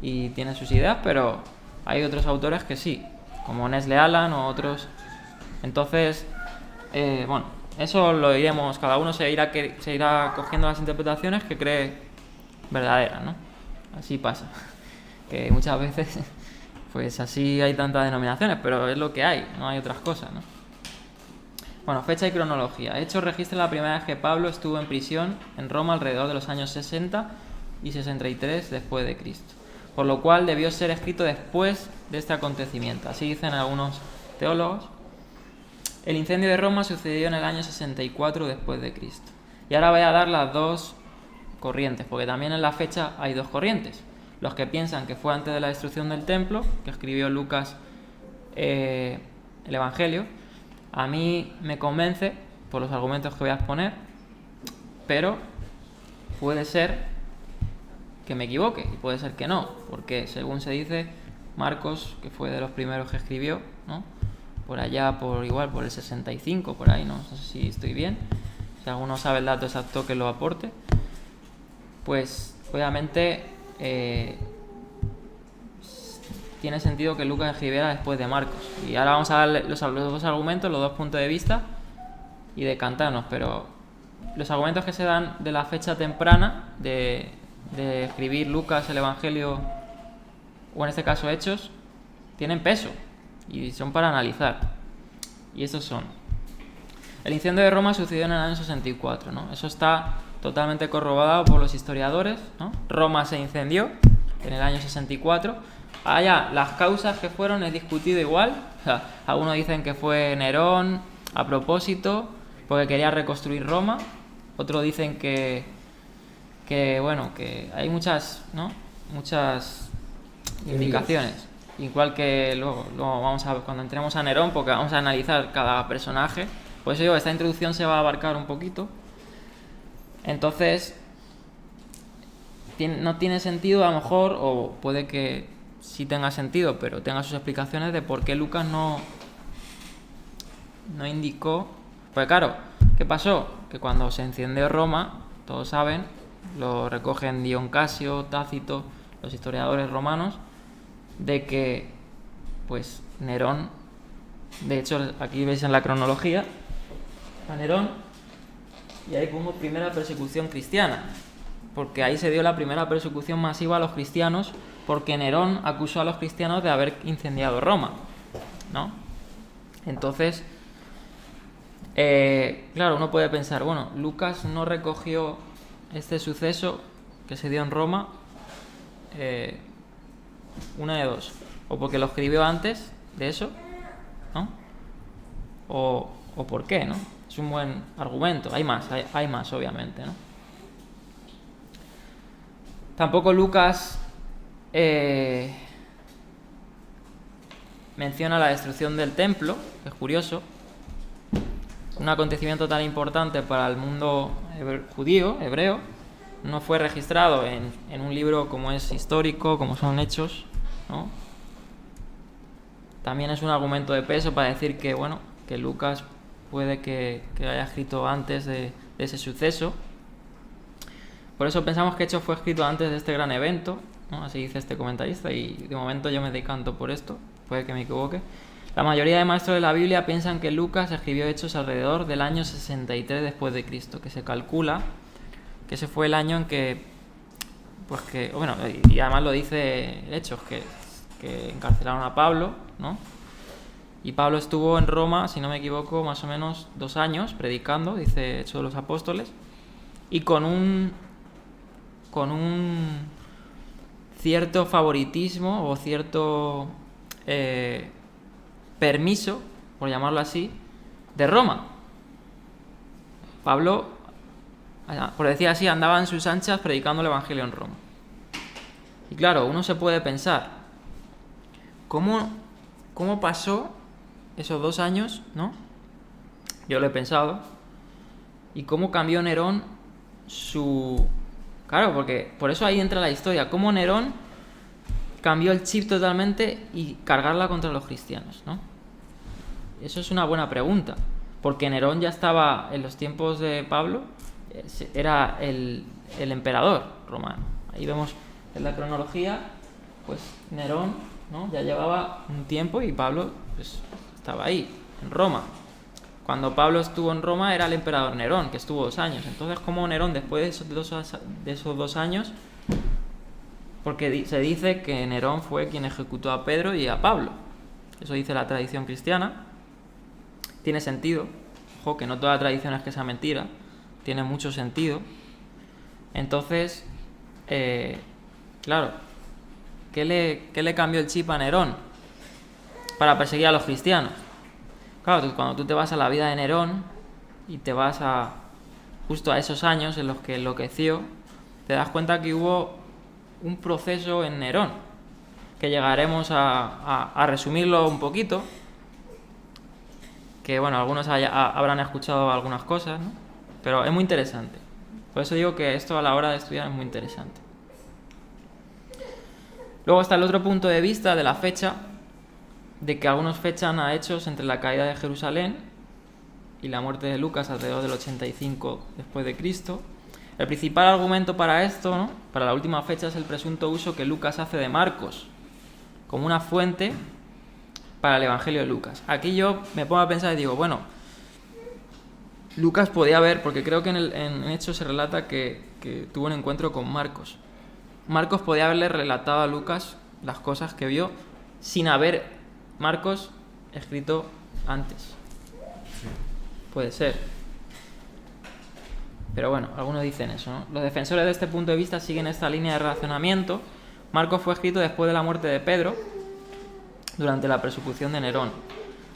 y tiene sus ideas, pero hay otros autores que sí, como Nestle Aland o otros. Entonces, bueno, eso lo iremos, cada uno se irá cogiendo las interpretaciones que cree verdaderas, ¿no? Así pasa. Que muchas veces, pues así hay tantas denominaciones, pero es lo que hay, no hay otras cosas, ¿no? Bueno, fecha y cronología. Hechos registra la primera vez que Pablo estuvo en prisión en Roma alrededor de los años 60 y 63 después de Cristo, por lo cual debió ser escrito después de este acontecimiento. Así dicen algunos teólogos. El incendio de Roma sucedió en el año 64 después de Cristo. Y ahora voy a dar las dos corrientes, porque también en la fecha hay dos corrientes. Los que piensan que fue antes de la destrucción del templo, que escribió Lucas el Evangelio. A mí me convence por los argumentos que voy a exponer, pero puede ser que me equivoque y puede ser que no, porque según se dice, Marcos, que fue de los primeros que escribió, ¿no? Por allá, por el 65, por ahí, no sé si estoy bien, si alguno sabe el dato exacto que lo aporte, pues obviamente tiene sentido que Lucas escribiera después de Marcos. Y ahora vamos a darle los dos argumentos, los dos puntos de vista y decantarnos, pero los argumentos que se dan de la fecha temprana de escribir Lucas el Evangelio, o en este caso Hechos, tienen peso y son para analizar. Y estos son: el incendio de Roma sucedió en el año 64, ¿no? Eso está totalmente corroborado por los historiadores, ¿no? Roma se incendió en el año 64. Allá, las causas que fueron es discutido igual. O sea, algunos dicen que fue Nerón a propósito porque quería reconstruir Roma. Otros dicen que hay muchas indicaciones. Igual que luego vamos a ver cuando entremos a Nerón, porque vamos a analizar cada personaje. Por eso digo, esta introducción se va a abarcar un poquito. Entonces, no tiene sentido a lo mejor, o puede que sí tenga sentido, pero tenga sus explicaciones de por qué Lucas no indicó. Pues claro, ¿qué pasó? Que cuando se incendió Roma, todos saben, lo recogen Dion Casio, Tácito, los historiadores romanos, de que pues Nerón, de hecho aquí veis en la cronología a Nerón, y ahí como primera persecución cristiana, porque ahí se dio la primera persecución masiva a los cristianos, porque Nerón acusó a los cristianos de haber incendiado Roma, ¿no? Entonces, claro, uno puede pensar, bueno, Lucas no recogió este suceso que se dio en Roma, una de dos, o porque lo escribió antes de eso, ¿no? O por qué, ¿no? Es un buen argumento. Hay más, obviamente, ¿no? Tampoco Lucas menciona la destrucción del templo, que es curioso. Un acontecimiento tan importante para el mundo judío, hebreo, no fue registrado en un libro como es histórico, como son Hechos, ¿no? También es un argumento de peso para decir que, bueno, que Lucas puede que haya escrito antes de ese suceso. Por eso pensamos que Hechos fue escrito antes de este gran evento, ¿no? Así dice este comentarista, y de momento yo me decanto por esto, puede que me equivoque. La mayoría de maestros de la Biblia piensan que Lucas escribió Hechos alrededor del año 63 después de Cristo, que se calcula que ese fue el año en que, pues que, bueno, y además lo dice Hechos, que encarcelaron a Pablo, ¿no? Y Pablo estuvo en Roma, si no me equivoco, más o menos 2 años predicando, dice Hechos de los Apóstoles, y con un cierto favoritismo o cierto permiso, por llamarlo así, de Roma. Pablo, por decir así, andaba en sus anchas predicando el Evangelio en Roma. Y claro, uno se puede pensar, ¿cómo pasó esos 2 años, ¿no? Yo lo he pensado. ¿Y cómo cambió Nerón su... Claro, porque por eso ahí entra la historia. Cómo Nerón cambió el chip totalmente y cargarla contra los cristianos, ¿no? Eso es una buena pregunta. Porque Nerón ya estaba en los tiempos de Pablo, era el emperador romano. Ahí vemos en la cronología, pues Nerón, ¿no? Ya llevaba un tiempo y Pablo pues estaba ahí, en Roma. Cuando Pablo estuvo en Roma era el emperador Nerón, que estuvo 2 años. Entonces, ¿cómo Nerón, después de esos 2 años, porque se dice que Nerón fue quien ejecutó a Pedro y a Pablo? Eso dice la tradición cristiana. Tiene sentido. Ojo, que no toda tradición es que sea mentira. Tiene mucho sentido. Entonces, claro, ¿qué le cambió el chip a Nerón para perseguir a los cristianos? Claro, cuando tú te vas a la vida de Nerón y te vas justo a esos años en los que enloqueció, te das cuenta que hubo un proceso en Nerón, que llegaremos a resumirlo un poquito, que bueno, algunos habrán escuchado algunas cosas, ¿no? Pero es muy interesante. Por eso digo que esto a la hora de estudiar es muy interesante. Luego está el otro punto de vista de la fecha, de que algunos fechan a Hechos entre la caída de Jerusalén y la muerte de Lucas alrededor del 85 después de Cristo. El principal argumento para esto, ¿no?, para la última fecha, es el presunto uso que Lucas hace de Marcos como una fuente para el Evangelio de Lucas. Aquí yo me pongo a pensar y digo, bueno, Lucas podía haber, porque creo que en Hechos se relata que tuvo un encuentro con Marcos. Marcos podía haberle relatado a Lucas las cosas que vio sin haber Marcos escrito antes. Puede ser. Pero bueno, algunos dicen eso, ¿no? Los defensores de este punto de vista siguen esta línea de razonamiento. Marcos fue escrito después de la muerte de Pedro, durante la persecución de Nerón.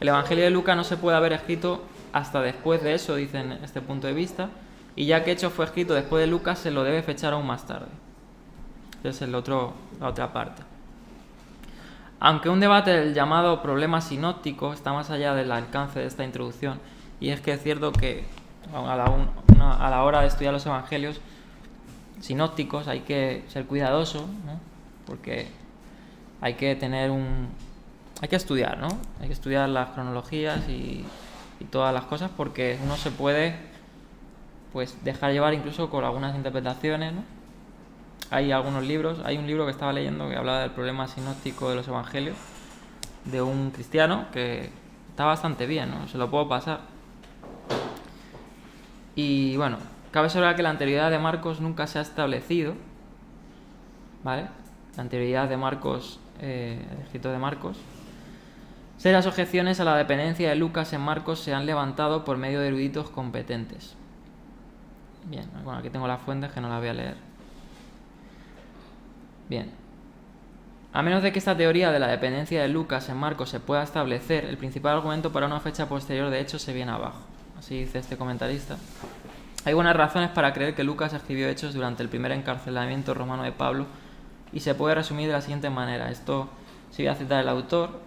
El Evangelio de Lucas no se puede haber escrito hasta después de eso, dicen este punto de vista, y ya que Hechos fue escrito después de Lucas, se lo debe fechar aún más tarde. Esa es la otra parte. Aunque un debate del llamado problema sinóptico está más allá del alcance de esta introducción, y es que es cierto que a la hora de estudiar los evangelios sinópticos hay que ser cuidadoso, ¿no? Porque hay que estudiar, ¿no? Hay que estudiar las cronologías y todas las cosas, porque uno se puede pues dejar llevar incluso con algunas interpretaciones, ¿no? Hay algunos libros, hay un libro que estaba leyendo que hablaba del problema sinóptico de los evangelios, de un cristiano, que está bastante bien, ¿no? Se lo puedo pasar. Y bueno, cabe observar que la anterioridad de Marcos nunca se ha establecido, ¿vale? La anterioridad de Marcos, el escrito de Marcos. Serias objeciones a la dependencia de Lucas en Marcos se han levantado por medio de eruditos competentes. Bien, bueno, aquí tengo las fuentes que no las voy a leer. Bien. A menos de que esta teoría de la dependencia de Lucas en Marcos se pueda establecer, el principal argumento para una fecha posterior de Hechos se viene abajo. Así dice este comentarista. Hay buenas razones para creer que Lucas escribió Hechos durante el primer encarcelamiento romano de Pablo, y se puede resumir de la siguiente manera. Esto, si voy a citar el autor,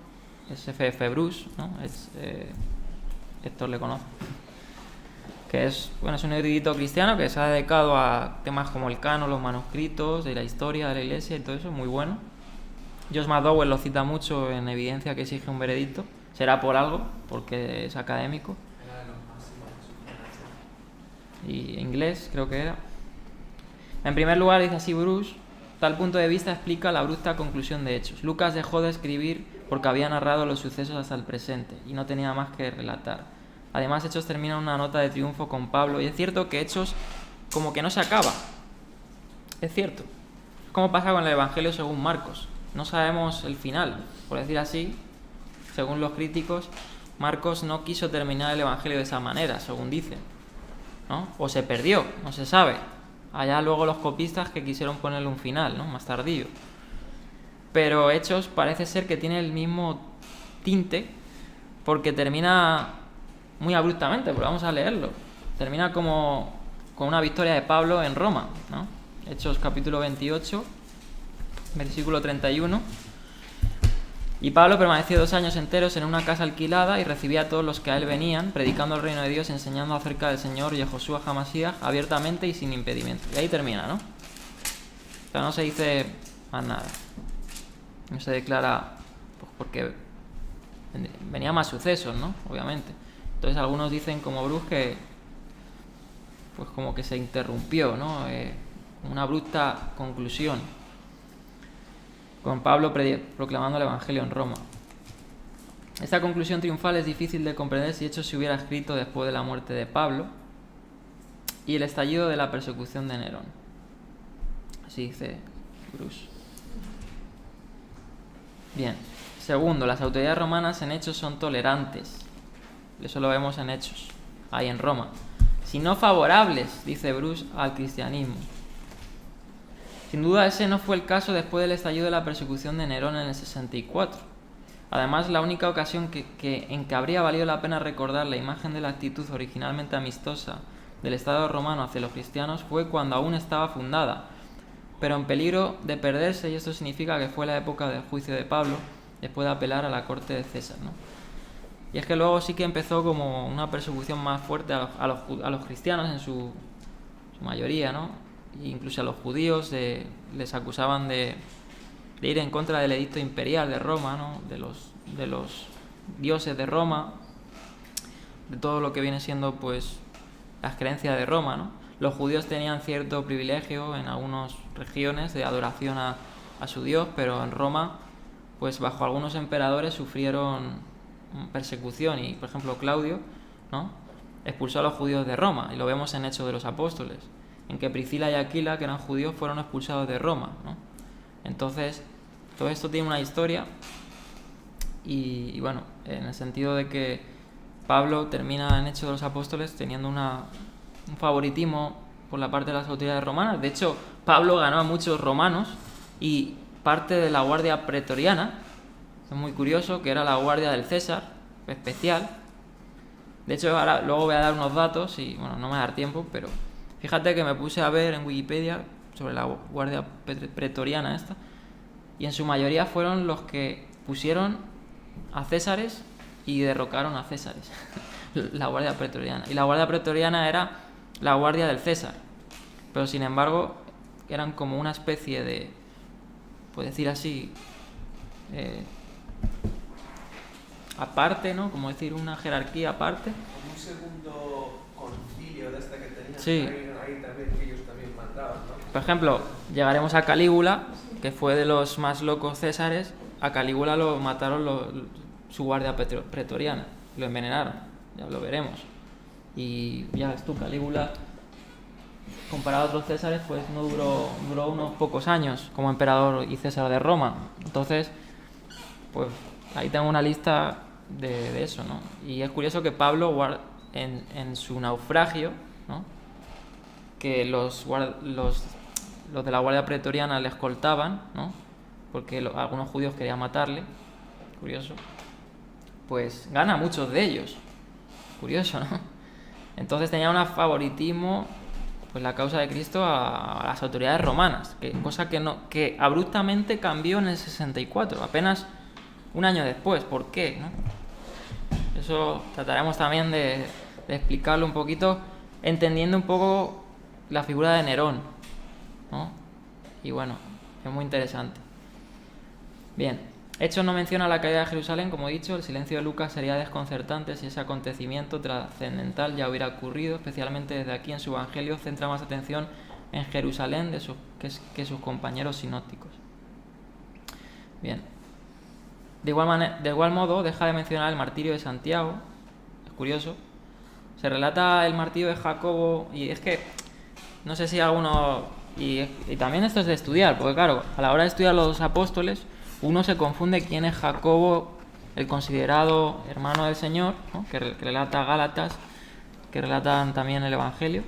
es F.F. Bruce, ¿no? Héctor le conoce. Que es un erudito cristiano que se ha dedicado a temas como el canon, los manuscritos, de la historia de la iglesia y todo eso, muy bueno. Josh McDowell lo cita mucho en evidencia que exige un veredicto. Será por algo, porque es académico. Y inglés, creo que era. En primer lugar, dice así Bruce, Tal punto de vista explica la abrupta conclusión de Hechos. Lucas dejó de escribir porque había narrado los sucesos hasta el presente y no tenía más que relatar. Además, Hechos termina una nota de triunfo con Pablo, y es cierto que Hechos como que no se acaba. Es cierto. Como pasa con el Evangelio según Marcos. No sabemos el final, por decir así. Según los críticos, Marcos no quiso terminar el Evangelio de esa manera, según dicen, ¿no? O se perdió, no se sabe. Allá luego los copistas que quisieron ponerle un final, ¿no? Más tardío. Pero Hechos parece ser que tiene el mismo tinte, porque termina muy abruptamente, pero vamos a leerlo. Termina como con una victoria de Pablo en Roma, ¿no? Hechos capítulo 28, versículo 31. Y Pablo permaneció 2 años enteros en una casa alquilada y recibía a todos los que a él venían, predicando el reino de Dios, enseñando acerca del Señor y a Josué HaMashiach abiertamente y sin impedimento. Y ahí termina, ¿no? O sea, no se dice más nada. No se declara, pues porque venía más sucesos, ¿no? Obviamente. Entonces algunos dicen, como Bruce, que pues como que se interrumpió, ¿no? Una abrupta conclusión, con Pablo proclamando el Evangelio en Roma. Esta conclusión triunfal es difícil de comprender si Hechos se hubiera escrito después de la muerte de Pablo y el estallido de la persecución de Nerón. Así dice Bruce. Bien. Segundo, las autoridades romanas en Hechos son tolerantes. Eso lo vemos en Hechos, ahí en Roma. Si no favorables, dice Bruce, al cristianismo. Sin duda ese no fue el caso después del estallido de la persecución de Nerón en el 64. Además, la única ocasión en que habría valido la pena recordar la imagen de la actitud originalmente amistosa del Estado romano hacia los cristianos fue cuando aún estaba fundada, pero en peligro de perderse, y esto significa que fue la época del juicio de Pablo, después de apelar a la corte de César, ¿no? Y es que luego sí que empezó como una persecución más fuerte a los cristianos en su mayoría, ¿no? Incluso a los judíos les acusaban de ir en contra del edicto imperial de Roma, ¿no? de los dioses de Roma, de todo lo que viene siendo pues las creencias de Roma, ¿no? Los judíos tenían cierto privilegio en algunas regiones de adoración a su dios, pero en Roma pues bajo algunos emperadores sufrieron persecución, y por ejemplo Claudio, ¿no? expulsó a los judíos de Roma, y lo vemos en Hechos de los Apóstoles, en que Priscila y Aquila, que eran judíos, fueron expulsados de Roma, ¿no? Entonces, todo esto tiene una historia y bueno, en el sentido de que Pablo termina en Hechos de los Apóstoles teniendo un favoritismo por la parte de las autoridades romanas. De hecho, Pablo ganó a muchos romanos y parte de la guardia pretoriana, es muy curioso, que era la guardia del César, especial. De hecho, ahora luego voy a dar unos datos y bueno, no me va a dar tiempo, pero fíjate que me puse a ver en Wikipedia sobre la guardia pretoriana esta, y en su mayoría fueron los que pusieron a césares y derrocaron a césares. La guardia pretoriana. Y la guardia pretoriana era la guardia del César, pero sin embargo eran como una especie de, puedo decir así, aparte, ¿no? Como decir, una jerarquía aparte. Como un segundo concilio de este que tenían. Sí. Ahí también, que ellos también mandaban, ¿no? Por ejemplo, llegaremos a Calígula, que fue de los más locos césares. A Calígula lo mataron su guardia pretoriana, lo envenenaron, ya lo veremos. Y ya ves tú, Calígula, comparado a otros césares, pues no duró unos pocos años como emperador y césar de Roma. Entonces, pues ahí tengo una lista de eso, ¿no? Y es curioso que Pablo, en su naufragio, ¿no? que los de la guardia pretoriana le escoltaban, ¿no? porque algunos judíos querían matarle, curioso, pues gana a muchos de ellos, curioso, ¿no? Entonces tenía un favoritismo, pues la causa de Cristo a las autoridades romanas, cosa que abruptamente cambió en el 64, apenas un año después. ¿Por qué, no? Eso trataremos también de explicarlo un poquito, entendiendo un poco la figura de Nerón, ¿no? Y bueno, es muy interesante. Bien, Hechos no menciona la caída de Jerusalén, como he dicho. El silencio de Lucas sería desconcertante si ese acontecimiento trascendental ya hubiera ocurrido. Especialmente desde aquí en su evangelio centra más atención en Jerusalén que sus compañeros sinópticos. Bien. De igual modo, deja de mencionar el martirio de Santiago. Es curioso. Se relata el martirio de Jacobo, y es que no sé si alguno... Y también esto es de estudiar, porque claro, a la hora de estudiar los apóstoles, uno se confunde quién es Jacobo, el considerado hermano del Señor, ¿no? que relata Gálatas, que relatan también el Evangelio,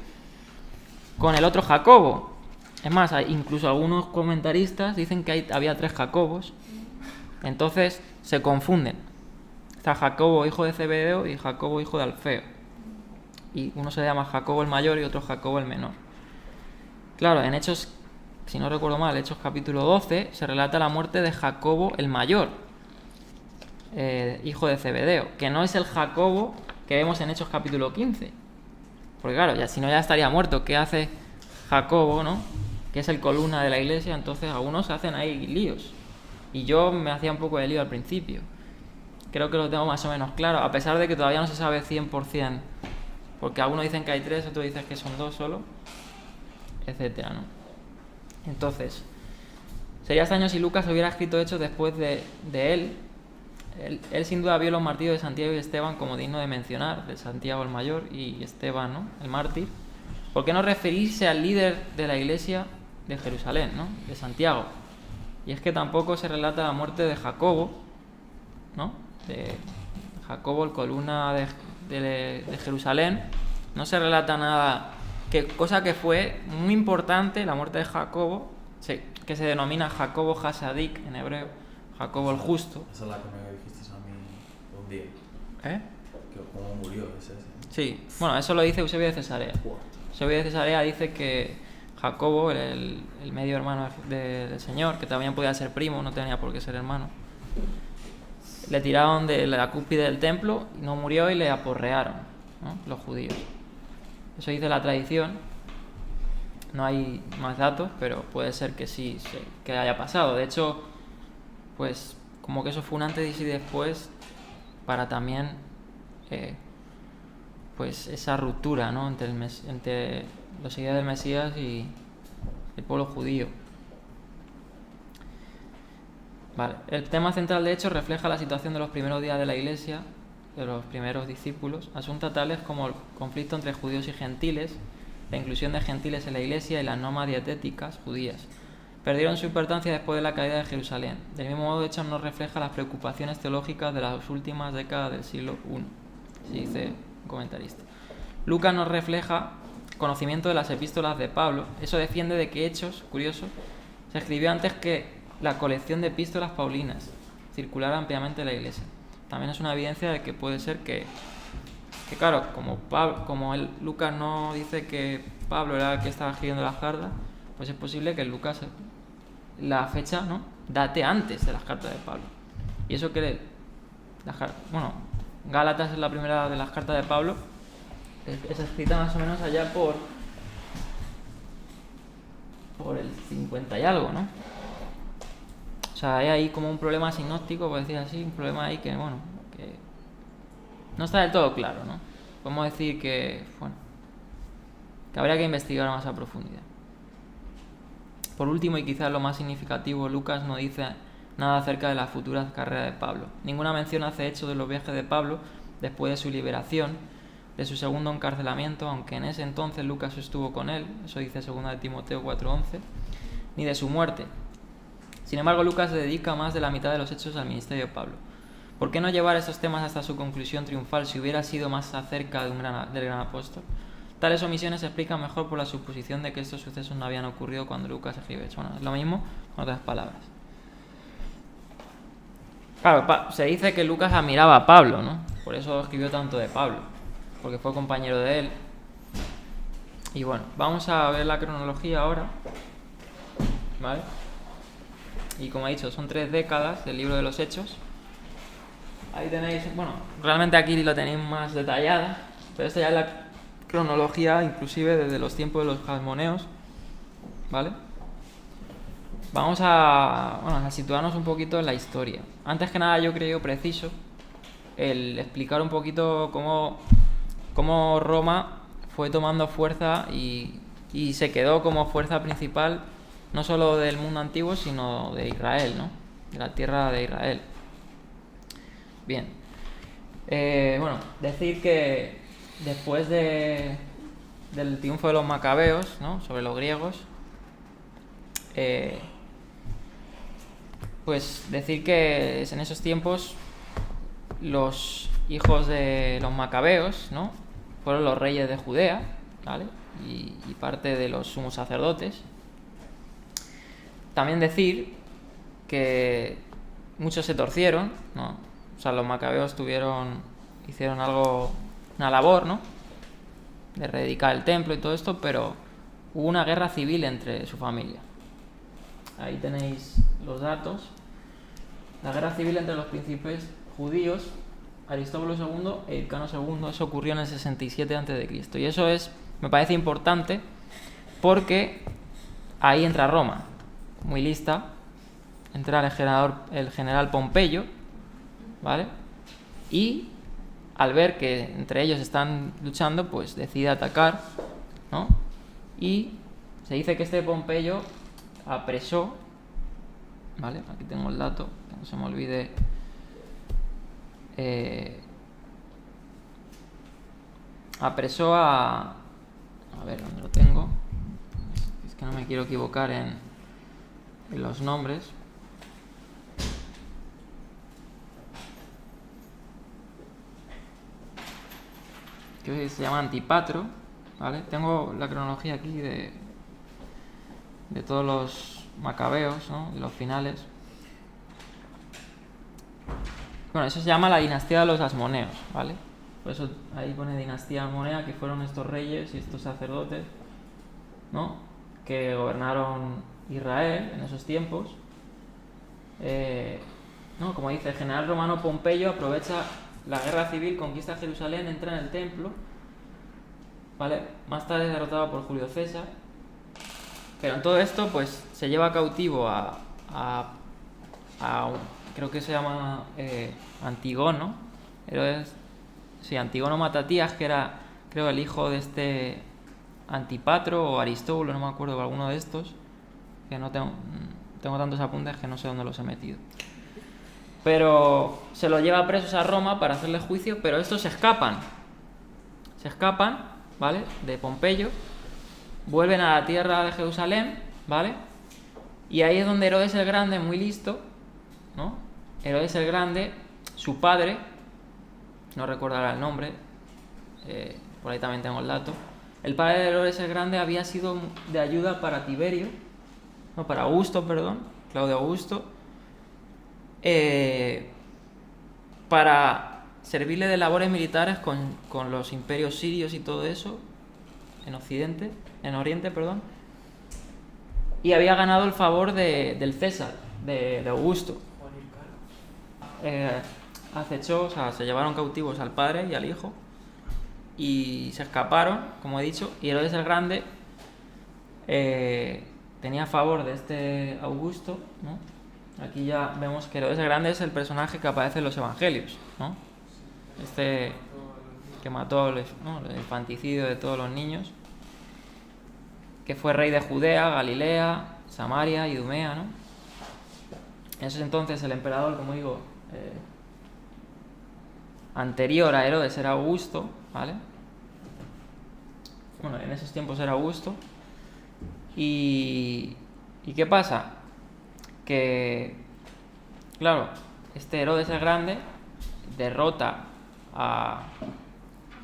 con el otro Jacobo. Es más, incluso algunos comentaristas dicen que había 3 Jacobos, entonces se confunden. Está Jacobo, hijo de Zebedeo, y Jacobo, hijo de Alfeo. Y uno se llama Jacobo el mayor y otro Jacobo el menor. Claro, en Hechos, si no recuerdo mal, Hechos capítulo 12, se relata la muerte de Jacobo el mayor, hijo de Zebedeo, que no es el Jacobo que vemos en Hechos capítulo 15. Porque claro, si no ya estaría muerto. ¿Qué hace Jacobo, no? Que es el columna de la iglesia. Entonces algunos hacen ahí líos. Y yo me hacía un poco de lío al principio. Creo que lo tengo más o menos claro, a pesar de que todavía no se sabe 100%. Porque algunos dicen que hay 3, otros dicen que son 2 solo, etcétera, ¿no? Entonces, sería extraño si Lucas hubiera escrito Hechos después de él. Él sin duda vio los martirios de Santiago y Esteban como digno de mencionar, de Santiago el mayor y Esteban, ¿no? El mártir. ¿Por qué no referirse al líder de la iglesia de Jerusalén, ¿no? De Santiago? Y es que tampoco se relata la muerte de Jacobo, ¿no? De Jacobo, el columna de Jerusalén. No se relata nada, cosa que fue muy importante, la muerte de Jacobo, que se denomina Jacobo Hasadik en hebreo, Jacobo el justo. Esa es la que me dijiste a mí un día. ¿Cómo murió ese? Sí, bueno, eso lo dice Eusebio de Cesarea. Eusebio de Cesarea dice que Jacobo, el medio hermano del Señor, que también podía ser primo, no tenía por qué ser hermano, le tiraron de la cúspide del templo, no murió y le aporrearon, ¿no? Los judíos. Eso dice la tradición. No hay más datos, pero puede ser que sí, que haya pasado. De hecho, pues como que eso fue un antes y después para también pues esa ruptura, ¿no? entre los seguidores del Mesías y el pueblo judío. Vale. El tema central de hecho refleja la situación de los primeros días de la Iglesia, de los primeros discípulos, asuntos tales como el conflicto entre judíos y gentiles, la inclusión de gentiles en la Iglesia y las normas dietéticas judías. Perdieron su importancia después de la caída de Jerusalén. Del mismo modo, de hecho, no refleja las preocupaciones teológicas de las últimas décadas del siglo I, así dice un comentarista. Lucas nos refleja conocimiento de las epístolas de Pablo. Eso defiende de que Hechos, curioso, se escribió antes que la colección de epístolas paulinas circulara ampliamente en la Iglesia. También es una evidencia de que puede ser que claro, Lucas no dice que Pablo era el que estaba escribiendo las cartas, pues es posible que Lucas la fecha, ¿no?, date antes de las cartas de Pablo. Y eso que Gálatas es la primera de las cartas de Pablo, es escrita más o menos allá por el 50 y algo, ¿no? O sea, hay ahí como un problema sinóptico, por decir así, un problema ahí que no está del todo claro, ¿no? Podemos decir que habría que investigar más a profundidad. Por último, y quizás lo más significativo, Lucas no dice nada acerca de la futura carrera de Pablo. Ninguna mención hace hecho de los viajes de Pablo después de su liberación, de su segundo encarcelamiento, aunque en ese entonces Lucas estuvo con él, eso dice 2 de Timoteo 4:11, ni de su muerte. Sin embargo, Lucas se dedica más de la mitad de los hechos al ministerio de Pablo. ¿Por qué no llevar estos temas hasta su conclusión triunfal si hubiera sido más acerca del gran apóstol? Tales omisiones se explican mejor por la suposición de que estos sucesos no habían ocurrido cuando Lucas escribe. Bueno, es lo mismo con otras palabras. Claro, se dice que Lucas admiraba a Pablo, ¿no? Por eso escribió tanto de Pablo, porque fue compañero de él. Y bueno, vamos a ver la cronología ahora, ¿vale? Y como he dicho, son 3 décadas del libro de los Hechos. Ahí tenéis, realmente aquí lo tenéis más detallada, pero esta ya es la cronología, inclusive desde los tiempos de los jasmoneos, ¿vale? Vamos a situarnos un poquito en la historia. Antes que nada, yo creo preciso el explicar un poquito cómo Roma fue tomando fuerza y y se quedó como fuerza principal no solo del mundo antiguo, sino de Israel, ¿no? De la tierra de Israel. Bien. Bueno, decir que después del triunfo de los macabeos, ¿no?, sobre los griegos, pues decir que en esos tiempos los hijos de los macabeos, ¿no?, fueron los reyes de Judea, ¿vale?, y parte de los sumos sacerdotes. También decir que muchos se torcieron, ¿no? O sea, los macabeos hicieron una labor, ¿no?, de reedificar el templo y todo esto, pero hubo una guerra civil entre su familia. Ahí tenéis los datos. La guerra civil entre los príncipes judíos, Aristóbulo II e Hircano II, eso ocurrió en el 67 a.C. Y eso me parece importante porque ahí entra Roma, muy lista, entra el general Pompeyo, ¿vale? Y al ver que entre ellos están luchando, pues decide atacar, ¿no? Y se dice que este Pompeyo apresó, ¿vale? Aquí tengo el dato, que no se me olvide. Apresó a ver, ¿dónde lo tengo? Es que no me quiero equivocar en los nombres. Que se llama Antipatro, ¿vale? Tengo la cronología aquí de todos los macabeos, ¿no?, de los finales. Bueno, eso se llama la dinastía de los asmoneos, ¿vale? Por eso ahí pone dinastía asmonea, que fueron estos reyes y estos sacerdotes, ¿no?, que gobernaron Israel en esos tiempos. ¿No? Como dice, el general romano Pompeyo aprovecha la guerra civil, conquista Jerusalén, entra en el templo, ¿vale? Más tarde es derrotado por Julio César. Pero en todo esto, pues, se lleva cautivo creo que se llama Antígono. Antígono Matatías, que era, creo, el hijo de este Antipatro o Aristóbulo, no me acuerdo, alguno de estos, que no tengo tantos apuntes que no sé dónde los he metido. Pero se los lleva presos a Roma para hacerle juicio, pero estos se escapan, ¿vale?, de Pompeyo, vuelven a la tierra de Jerusalén, ¿vale? Y ahí es donde Herodes el Grande, muy listo, ¿no? Herodes el Grande, su padre, no recuerdo ahora el nombre, por ahí también tengo el dato. El padre de Herodes el Grande había sido de ayuda para Augusto, Claudio Augusto, para servirle de labores militares con los imperios sirios y todo eso, en Oriente, y había ganado el favor del César, de Augusto. Acechó, o sea, se llevaron cautivos al padre y al hijo y se escaparon, como he dicho, y Herodes el Grande tenía favor de este Augusto, ¿no? Aquí ya vemos que Herodes el Grande es el personaje que aparece en los evangelios, ¿no? Este que mató el infanticidio de todos los niños, que fue rey de Judea, Galilea, Samaria y Idumea, ¿no? En ese entonces el emperador, como digo, anterior a Herodes era Augusto, ¿vale? Bueno, en esos tiempos era Augusto. ¿Y qué pasa? Que, claro, este Herodes el Grande derrota a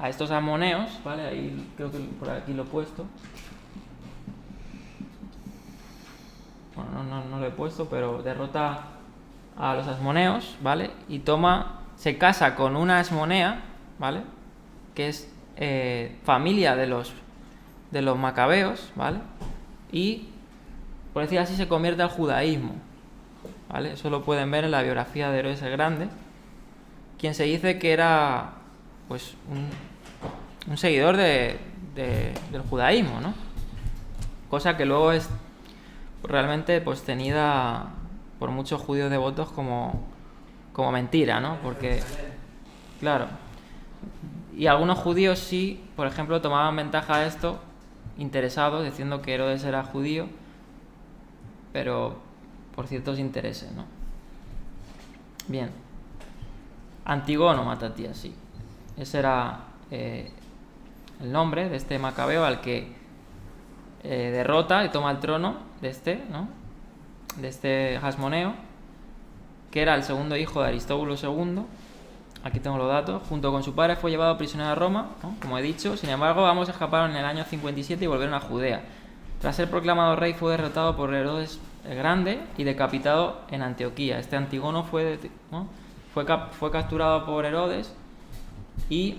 estos asmoneos, ¿vale? Ahí creo que por aquí lo he puesto. Bueno, no lo he puesto, pero derrota a los asmoneos, ¿vale? Y se casa con una asmonea, ¿vale?, que es familia de los macabeos, ¿vale? Y, por decir así, se convierte al judaísmo, ¿vale? Eso lo pueden ver en la biografía de Herodes el Grande, quien se dice que era, pues, un seguidor del judaísmo, ¿no? Cosa que luego es realmente, pues, tenida por muchos judíos devotos como mentira, ¿no? Porque, claro, y algunos judíos sí, por ejemplo, tomaban ventaja de esto interesados, diciendo que Herodes era judío, pero por ciertos intereses, ¿no? Bien. Antígono Matatías, sí. Ese era el nombre de este macabeo al que derrota y toma el trono de este, ¿no? De este Hasmoneo, que era el segundo hijo de Aristóbulo II. Aquí tengo los datos. Junto con su padre fue llevado prisionero a Roma, ¿no? Como he dicho. Sin embargo, ambos escaparon en el año 57 y volvieron a Judea. Tras ser proclamado rey, fue derrotado por Herodes el Grande y decapitado en Antioquía. Este Antígono fue capturado por Herodes y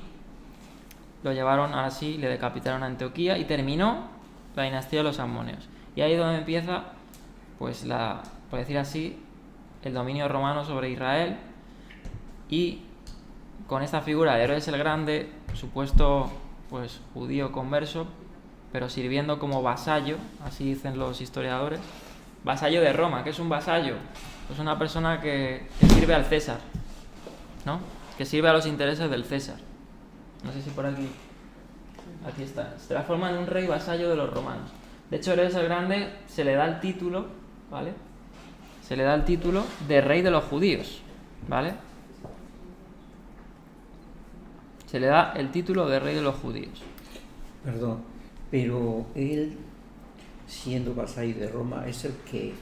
lo llevaron así, le decapitaron a Antioquía y terminó la dinastía de los Hasmoneos. Y ahí es donde empieza, pues, por decir así, el dominio romano sobre Israel. Y con esta figura de Herodes el Grande, supuesto pues judío converso, pero sirviendo como vasallo, así dicen los historiadores, vasallo de Roma. ¿Qué es un vasallo? Pues una persona que sirve al César, ¿no? Que sirve a los intereses del César. No sé si por aquí está. Se transforma en un rey vasallo de los romanos. De hecho, Herodes el Grande se le da el título, ¿vale? Se le da el título de rey de los judíos, ¿vale? Se le da el título de rey de los judíos. Perdón, pero él, siendo vasallo de Roma, es el que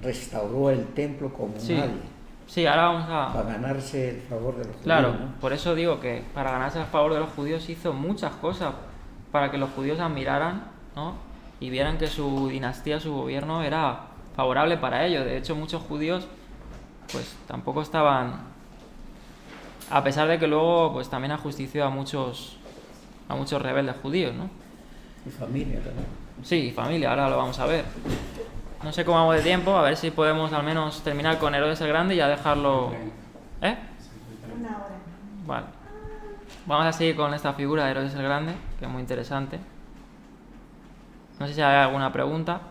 restauró el templo como nadie. Sí, ahora vamos para ganarse el favor de los judíos. Claro, ¿no? por eso digo que para ganarse el favor de los judíos hizo muchas cosas para que los judíos admiraran, ¿no? Y vieran que su dinastía, su gobierno era favorable para ellos. De hecho, muchos judíos pues tampoco estaban, a pesar de que luego pues también ajustició a muchos rebeldes judíos, ¿no? Y familia también. Sí, familia, ahora lo vamos a ver. No sé cómo vamos de tiempo, a ver si podemos al menos terminar con Herodes el Grande y ya dejarlo... Una hora. Vale. Vamos a seguir con esta figura de Herodes el Grande, que es muy interesante. No sé si hay alguna pregunta.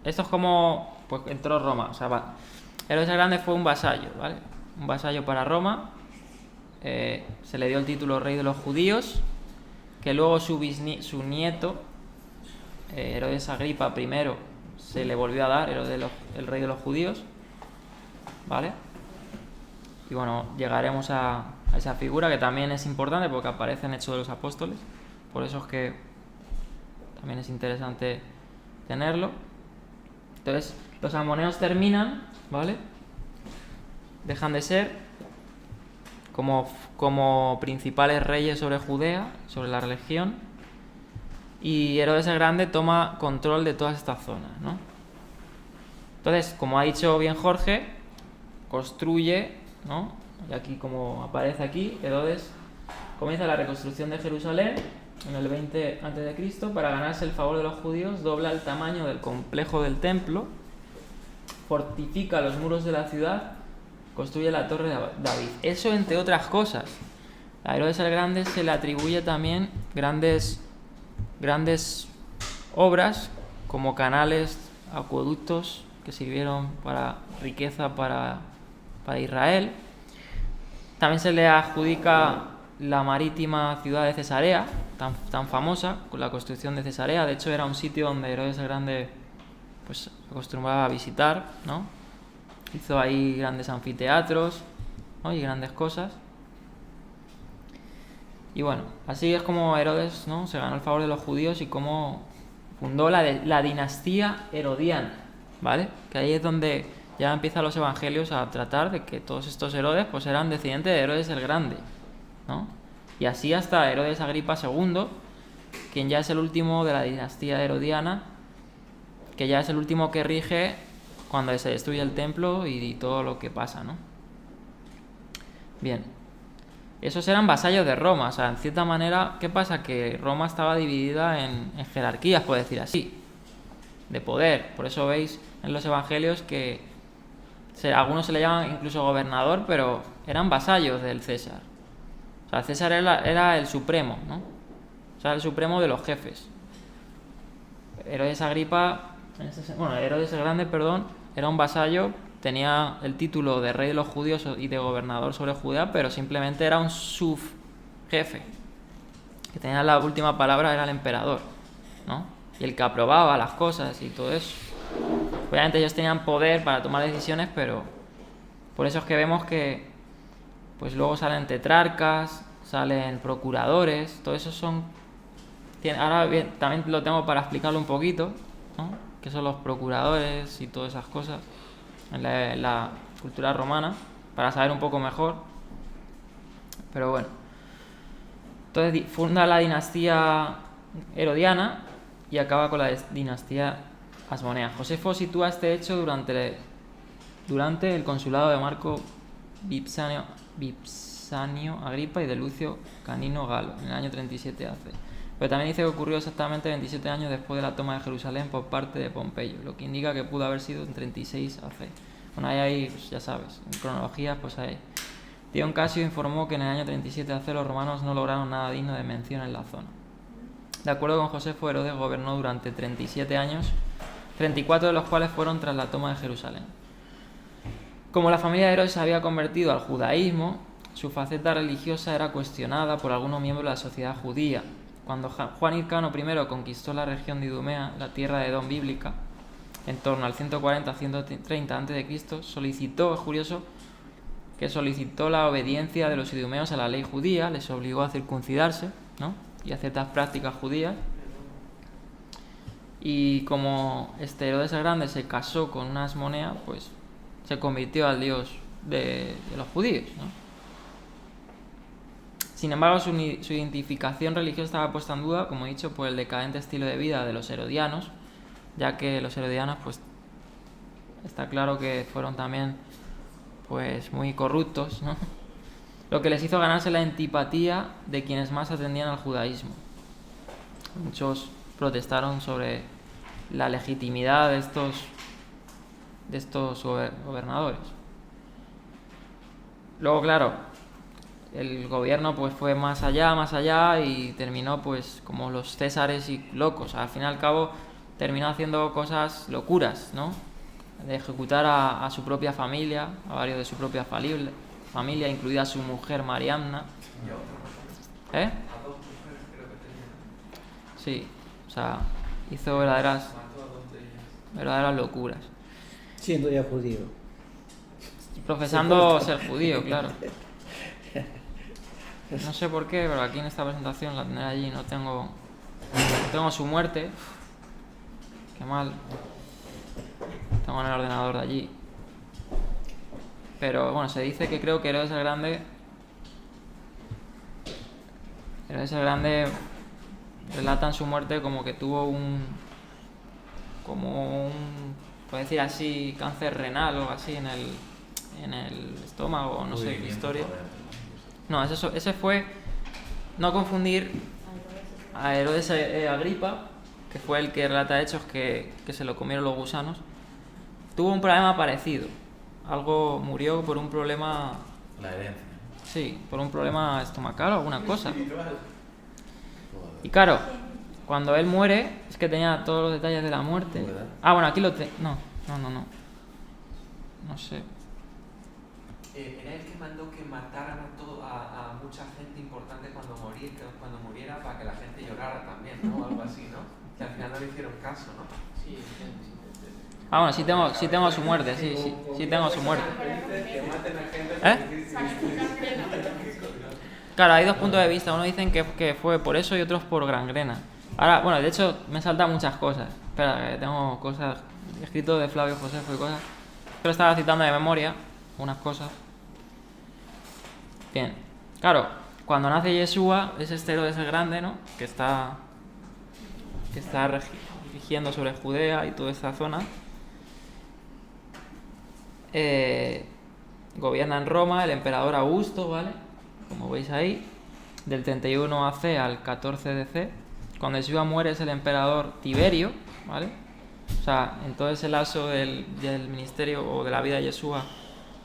Esto es como... pues entró Roma, o sea, Herodes el Grande fue un vasallo, ¿vale? Un vasallo para Roma. Se le dio el título rey de los judíos, que luego su nieto, Herodes Agripa I, se le volvió a dar el rey de los judíos, ¿vale? Y bueno, llegaremos a esa figura que también es importante porque aparece en Hechos de los Apóstoles, por eso es que también es interesante tenerlo. Entonces, los hasmoneos terminan, ¿vale? Dejan de ser como principales reyes sobre Judea, sobre la religión, y Herodes el Grande toma control de todas estas zonas, ¿no? Entonces, como ha dicho bien Jorge, construye, ¿no? Y aquí, como aparece aquí, Herodes comienza la reconstrucción de Jerusalén en el 20 a.C. Para ganarse el favor de los judíos, dobla el tamaño del complejo del templo, fortifica los muros de la ciudad, construye la torre de David. Eso, entre otras cosas. A Herodes el Grande se le atribuye también grandes obras como canales, acueductos que sirvieron para riqueza para Israel. También se le adjudica la marítima ciudad de Cesarea, tan famosa, con la construcción de Cesarea. De hecho, era un sitio donde Herodes el Grande pues acostumbraba a visitar, ¿no? Hizo ahí grandes anfiteatros, ¿no? Y grandes cosas. Y bueno, así es como Herodes, ¿no? Se ganó el favor de los judíos y cómo fundó la dinastía herodiana, ¿vale? Que ahí es donde ya empiezan los evangelios a tratar de que todos estos Herodes pues eran descendientes de Herodes el Grande, ¿no? Y así hasta Herodes Agripa II, quien ya es el último de la dinastía herodiana, que ya es el último que rige cuando se destruye el templo y todo lo que pasa, ¿no? Bien. Esos eran vasallos de Roma, o sea, en cierta manera, ¿qué pasa? Que Roma estaba dividida en jerarquías, por decir así, de poder. Por eso veis en los evangelios que algunos se le llaman incluso gobernador, pero eran vasallos del César. O sea, el César era el supremo, ¿no? O sea, el supremo de los jefes. Herodes el Grande, era un vasallo, tenía el título de rey de los judíos y de gobernador sobre Judea, pero simplemente era un subjefe, que tenía la última palabra, era el emperador. ¿no? Y el que aprobaba las cosas y todo eso. Obviamente ellos tenían poder para tomar decisiones, pero por eso es que vemos que pues luego salen tetrarcas, salen procuradores, todo eso son... Ahora bien, también lo tengo para explicarlo un poquito, ¿no? Qué son los procuradores y todas esas cosas en la cultura romana, para saber un poco mejor. Pero bueno, entonces funda la dinastía herodiana y acaba con la dinastía asmonea. Josefo sitúa este hecho durante el consulado de Marco Vipsanio Agripa y de Lucio Canino Galo, en el año 37 AC. Pero también dice que ocurrió exactamente 27 años después de la toma de Jerusalén por parte de Pompeyo, lo que indica que pudo haber sido en 36 AC. Bueno, ahí pues ya sabes, en cronologías pues ahí. Dion Casio informó que en el año 37 AC los romanos no lograron nada digno de mención en la zona. De acuerdo con Josefo, Herodes gobernó durante 37 años, 34 de los cuales fueron tras la toma de Jerusalén. Como la familia de Herodes se había convertido al judaísmo, su faceta religiosa era cuestionada por algunos miembros de la sociedad judía. Cuando Juan Hircano I conquistó la región de Idumea, la tierra de Edom bíblica, en torno al 140-130 a.C., solicitó la obediencia de los idumeos a la ley judía, les obligó a circuncidarse, ¿no? Y a ciertas prácticas judías. Y como Herodes el Grande se casó con una asmonea, pues se convirtió al dios de los judíos, ¿no? Sin embargo, su identificación religiosa estaba puesta en duda, como he dicho, por el decadente estilo de vida de los herodianos, ya que los herodianos, pues, está claro que fueron también, pues, muy corruptos, ¿no? Lo que les hizo ganarse la antipatía de quienes más atendían al judaísmo. Muchos protestaron sobre la legitimidad de estos gobernadores. Luego, claro, el gobierno pues fue más allá y terminó pues como los césares y locos. Al fin y al cabo terminó haciendo cosas locuras, ¿no? De ejecutar a su propia familia, a varios de su propia familia, incluida su mujer Mariamna. ¿Eh? Sí, o sea, hizo verdaderas locuras. Siendo ya judío. Profesando ser judío, claro. No sé por qué, pero aquí en esta presentación la tendré allí, no tengo su muerte. Qué mal. Tengo en el ordenador de allí. Pero bueno, se dice que creo que Herodes el Grande relatan su muerte como que tuvo puede decir así, cáncer renal o algo así en el estómago, no sé qué historia. No, ese fue, no confundir a Herodes Agripa, que fue el que relata hechos que se lo comieron los gusanos. Tuvo un problema parecido. Murió por un problema... La herencia. Sí, por un problema estomacal o alguna cosa. Y claro, cuando él muere, es que tenía todos los detalles de la muerte. Ah, bueno, aquí lo tengo. No. No sé. Era el que mandó que mataran a mucha gente importante cuando muriera para que la gente llorara también, ¿no? Algo así, ¿no? Que al final no le hicieron caso, ¿no? Sí. Ah, bueno, sí tengo su muerte, sí tengo su muerte. Claro, hay dos puntos de vista. Uno dicen que fue por eso y otros por gangrena. Ahora, bueno, de hecho me saltan muchas cosas. Espera, que tengo cosas escrito de Flavio Josefo y cosas. Pero estaba citando de memoria unas cosas. Bien, claro, cuando nace Yeshua es Herodes el Grande, ¿no? Que está rigiendo sobre Judea y toda esta zona. Gobierna en Roma el emperador Augusto, ¿vale? Como veis ahí, del 31 AC al 14 DC. Cuando Yeshua muere es el emperador Tiberio, ¿vale? O sea, en todo ese lapso del ministerio o de la vida de Yeshua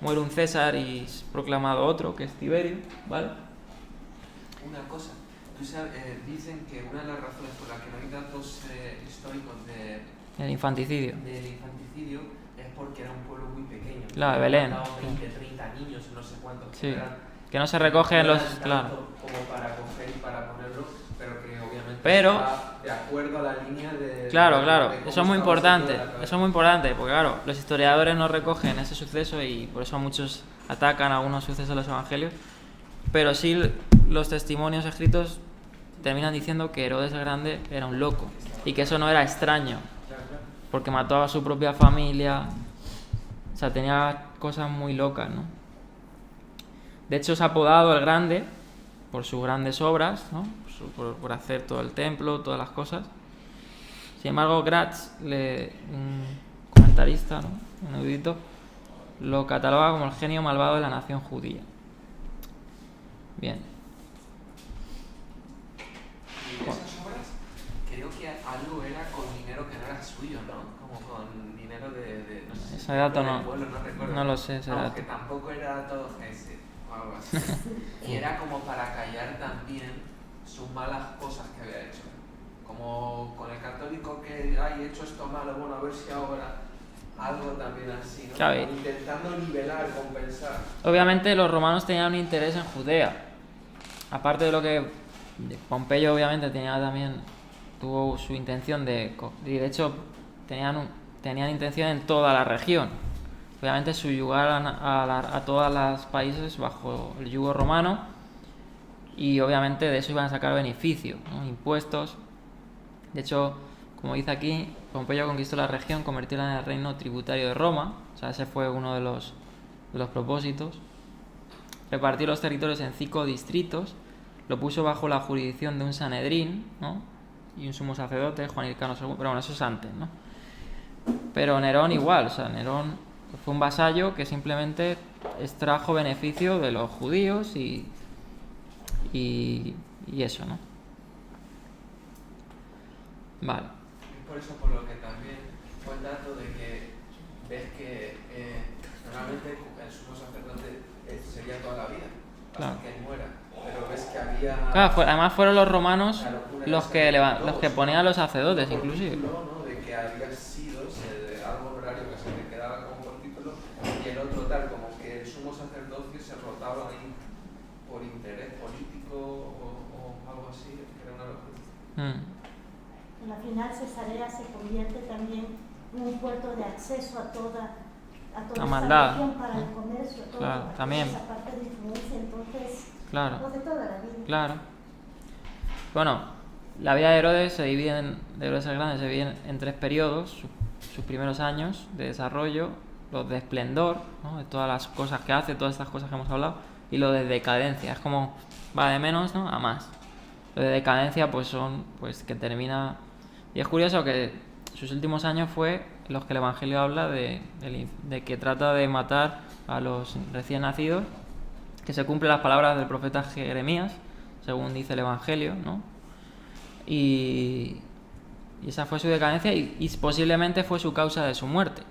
muere un César y es proclamado otro, que es Tiberio, ¿vale? Una cosa, tú sabes, dicen que una de las razones por las que no hay datos históricos del infanticidio es porque era un pueblo muy pequeño. Claro, de Belén. 20, 30 niños, no sé cuántos. Sí, que no se recogen los... Claro. Como para coger y para ponerlo, Pero que obviamente Pero- está de acuerdo a la línea de... Claro, de claro, cómo eso es muy estaba importante, siguiendo la cabeza. eso es muy importante, porque claro, los historiadores no recogen ese suceso y por eso muchos atacan algunos sucesos de los evangelios, pero sí los testimonios escritos terminan diciendo que Herodes el Grande era un loco y que eso no era extraño, Claro, claro. porque mató a su propia familia, o sea, tenía cosas muy locas, ¿no? De hecho, es apodado el Grande por sus grandes obras, ¿no? Por hacer todo el templo, todas las cosas. Sin embargo, Gratz, un comentarista, ¿no? Un erudito, lo cataloga como el genio malvado de la nación judía. Bien. Y de esas obras, creo que algo era con dinero que no era suyo, ¿no? Como con dinero de no sé, Ese dato del no- pueblo, no recuerdo. no lo sé, ese Vamos, dato. que tampoco era todo ese o algo así. Y era como para callar también sus malas cosas que había hecho. Como con el católico que, ay, he hecho esto malo, bueno, a ver si ahora algo también así, ¿no? Claro. Como intentando nivelar, compensar. Obviamente los romanos tenían un interés en Judea. Aparte de lo que Pompeyo obviamente tuvo su intención y de hecho tenían intención en toda la región. Obviamente subyugar a todos los países bajo el yugo romano y obviamente de eso iban a sacar beneficio, ¿no? Impuestos. De hecho, como dice aquí, Pompeyo conquistó la región, convirtiéndola en el reino tributario de Roma. O sea, ese fue uno de los propósitos. Repartió los territorios en 5 distritos, lo puso bajo la jurisdicción de un Sanedrín, ¿no? Y un sumo sacerdote, Juan Hircano II, pero bueno, eso es antes, ¿no? Pero Nerón igual, o sea, Nerón fue un vasallo que simplemente extrajo beneficio de los judíos y eso, ¿no? Vale. Es por eso por lo que también fue el dato de que ves que normalmente el sumo sacerdote sería toda la vida, hasta Claro. que él muera. Pero ves que había... Claro, además fueron los romanos la locura los esa que, de los todos, que ponían a los sacerdotes, por inclusive. título, ¿no? De que había sido algo horario que se le quedaba como por título y el otro tal, como que el sumo sacerdocio se rotaba ahí por interés político o algo así, que era una locura. Al final Cesarea se convierte también en un puerto de acceso a toda La esa maldad. región para el comercio, toda Claro, también. esa parte de influencia, entonces, Claro. pues de toda la vida. Claro. Bueno, la vida de Herodes de Herodes el Grande se divide en 3 periodos: sus primeros años de desarrollo, los de esplendor, ¿no? De todas las cosas que hace, todas estas cosas que hemos hablado, y lo de decadencia, es como va de menos, ¿no? A más. Lo de decadencia pues son pues que termina, y es curioso que sus últimos años fue los que el Evangelio habla de que trata de matar a los recién nacidos, que se cumplen las palabras del profeta Jeremías, según dice el Evangelio, ¿no? Y esa fue su decadencia y posiblemente fue su causa de su muerte,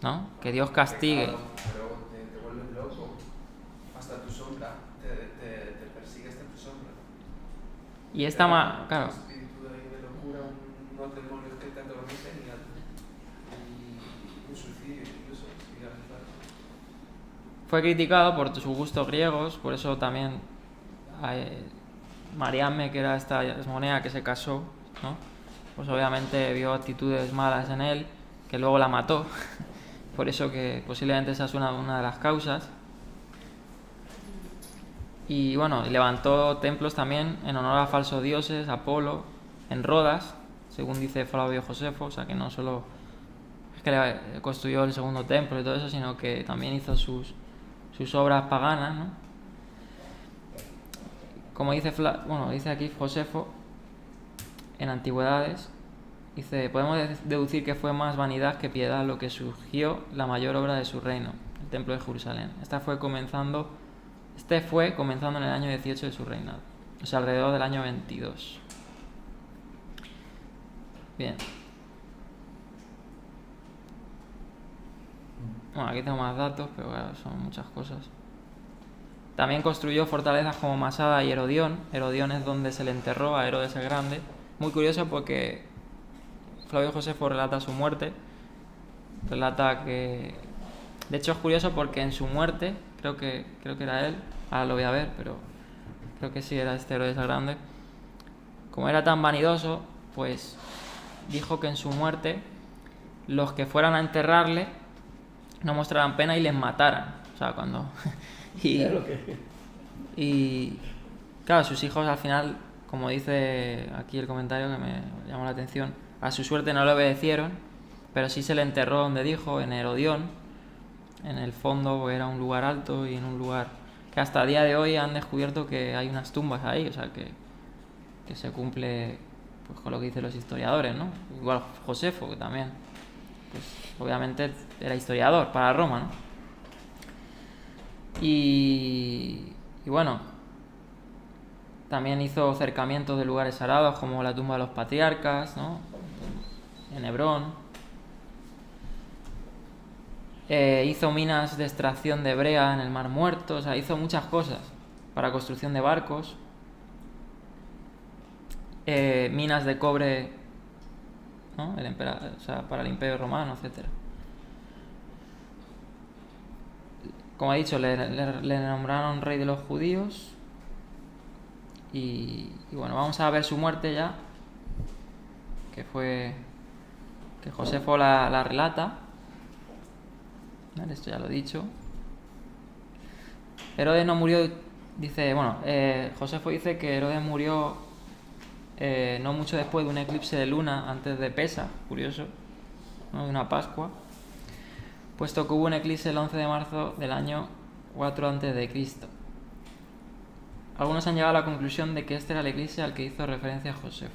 ¿no? Que Dios castigue. Pecado, pero te vuelves loco. Hasta tu sombra te persigue hasta tu sombra. Y esta claro, Un espíritu ahí de locura, unos demonios que te adormecen y un suicidio incluso. fue criticado por sus gustos griegos, por eso también Mariamne, que era esta Esmonea que se casó, ¿no? Pues obviamente vio actitudes malas en él, que luego la mató. Por eso que posiblemente esa es una de las causas. Y bueno, levantó templos también en honor a falsos dioses, Apolo, en Rodas, según dice Flavio Josefo, o sea que no solo es que le construyó el segundo templo y todo eso, sino que también hizo sus obras paganas, ¿no? Como dice aquí Josefo en Antigüedades, dice: podemos deducir que fue más vanidad que piedad lo que surgió la mayor obra de su reino, el templo de Jerusalén. Este fue comenzando en el año 18 de su reinado, o sea, alrededor del año 22. Bien. Bueno, aquí tengo más datos, pero claro, son muchas cosas. También construyó fortalezas como Masada y Herodión. Herodión es donde se le enterró a Herodes el Grande. Muy curioso porque Flavio Josefo relata su muerte. Relata que... De hecho es curioso porque en su muerte, creo que era él, ahora lo voy a ver, pero creo que sí era este Herodes el Grande. como era tan vanidoso, pues dijo que en su muerte los que fueran a enterrarle no mostraran pena y les mataran. O sea, cuando... y claro, sus hijos al final, como dice aquí el comentario que me llamó la atención, a su suerte no le obedecieron, pero sí se le enterró donde dijo, en Herodión, en el fondo, era un lugar alto y en un lugar que hasta el día de hoy han descubierto que hay unas tumbas ahí, o sea que se cumple pues con lo que dicen los historiadores, ¿no? Igual Josefo, que también, pues obviamente era historiador para Roma, ¿no? Y bueno, también hizo cercamientos de lugares sagrados como la tumba de los patriarcas, ¿no? En Hebrón. Hizo minas de extracción de brea en el Mar Muerto, o sea, hizo muchas cosas para construcción de barcos. Minas de cobre, ¿no? O sea, para el Imperio Romano, etcétera. Como he dicho, le nombraron rey de los judíos. Y bueno, vamos a ver su muerte ya, que Josefo la relata. Vale, esto ya lo he dicho. Herodes no murió, dice, bueno, Josefo dice que Herodes murió no mucho después de un eclipse de luna antes de Pesa, curioso, ¿no? De una Pascua, puesto que hubo un eclipse el 11 de marzo del año 4 a.C. Algunos han llegado a la conclusión de que este era el eclipse al que hizo referencia Josefo.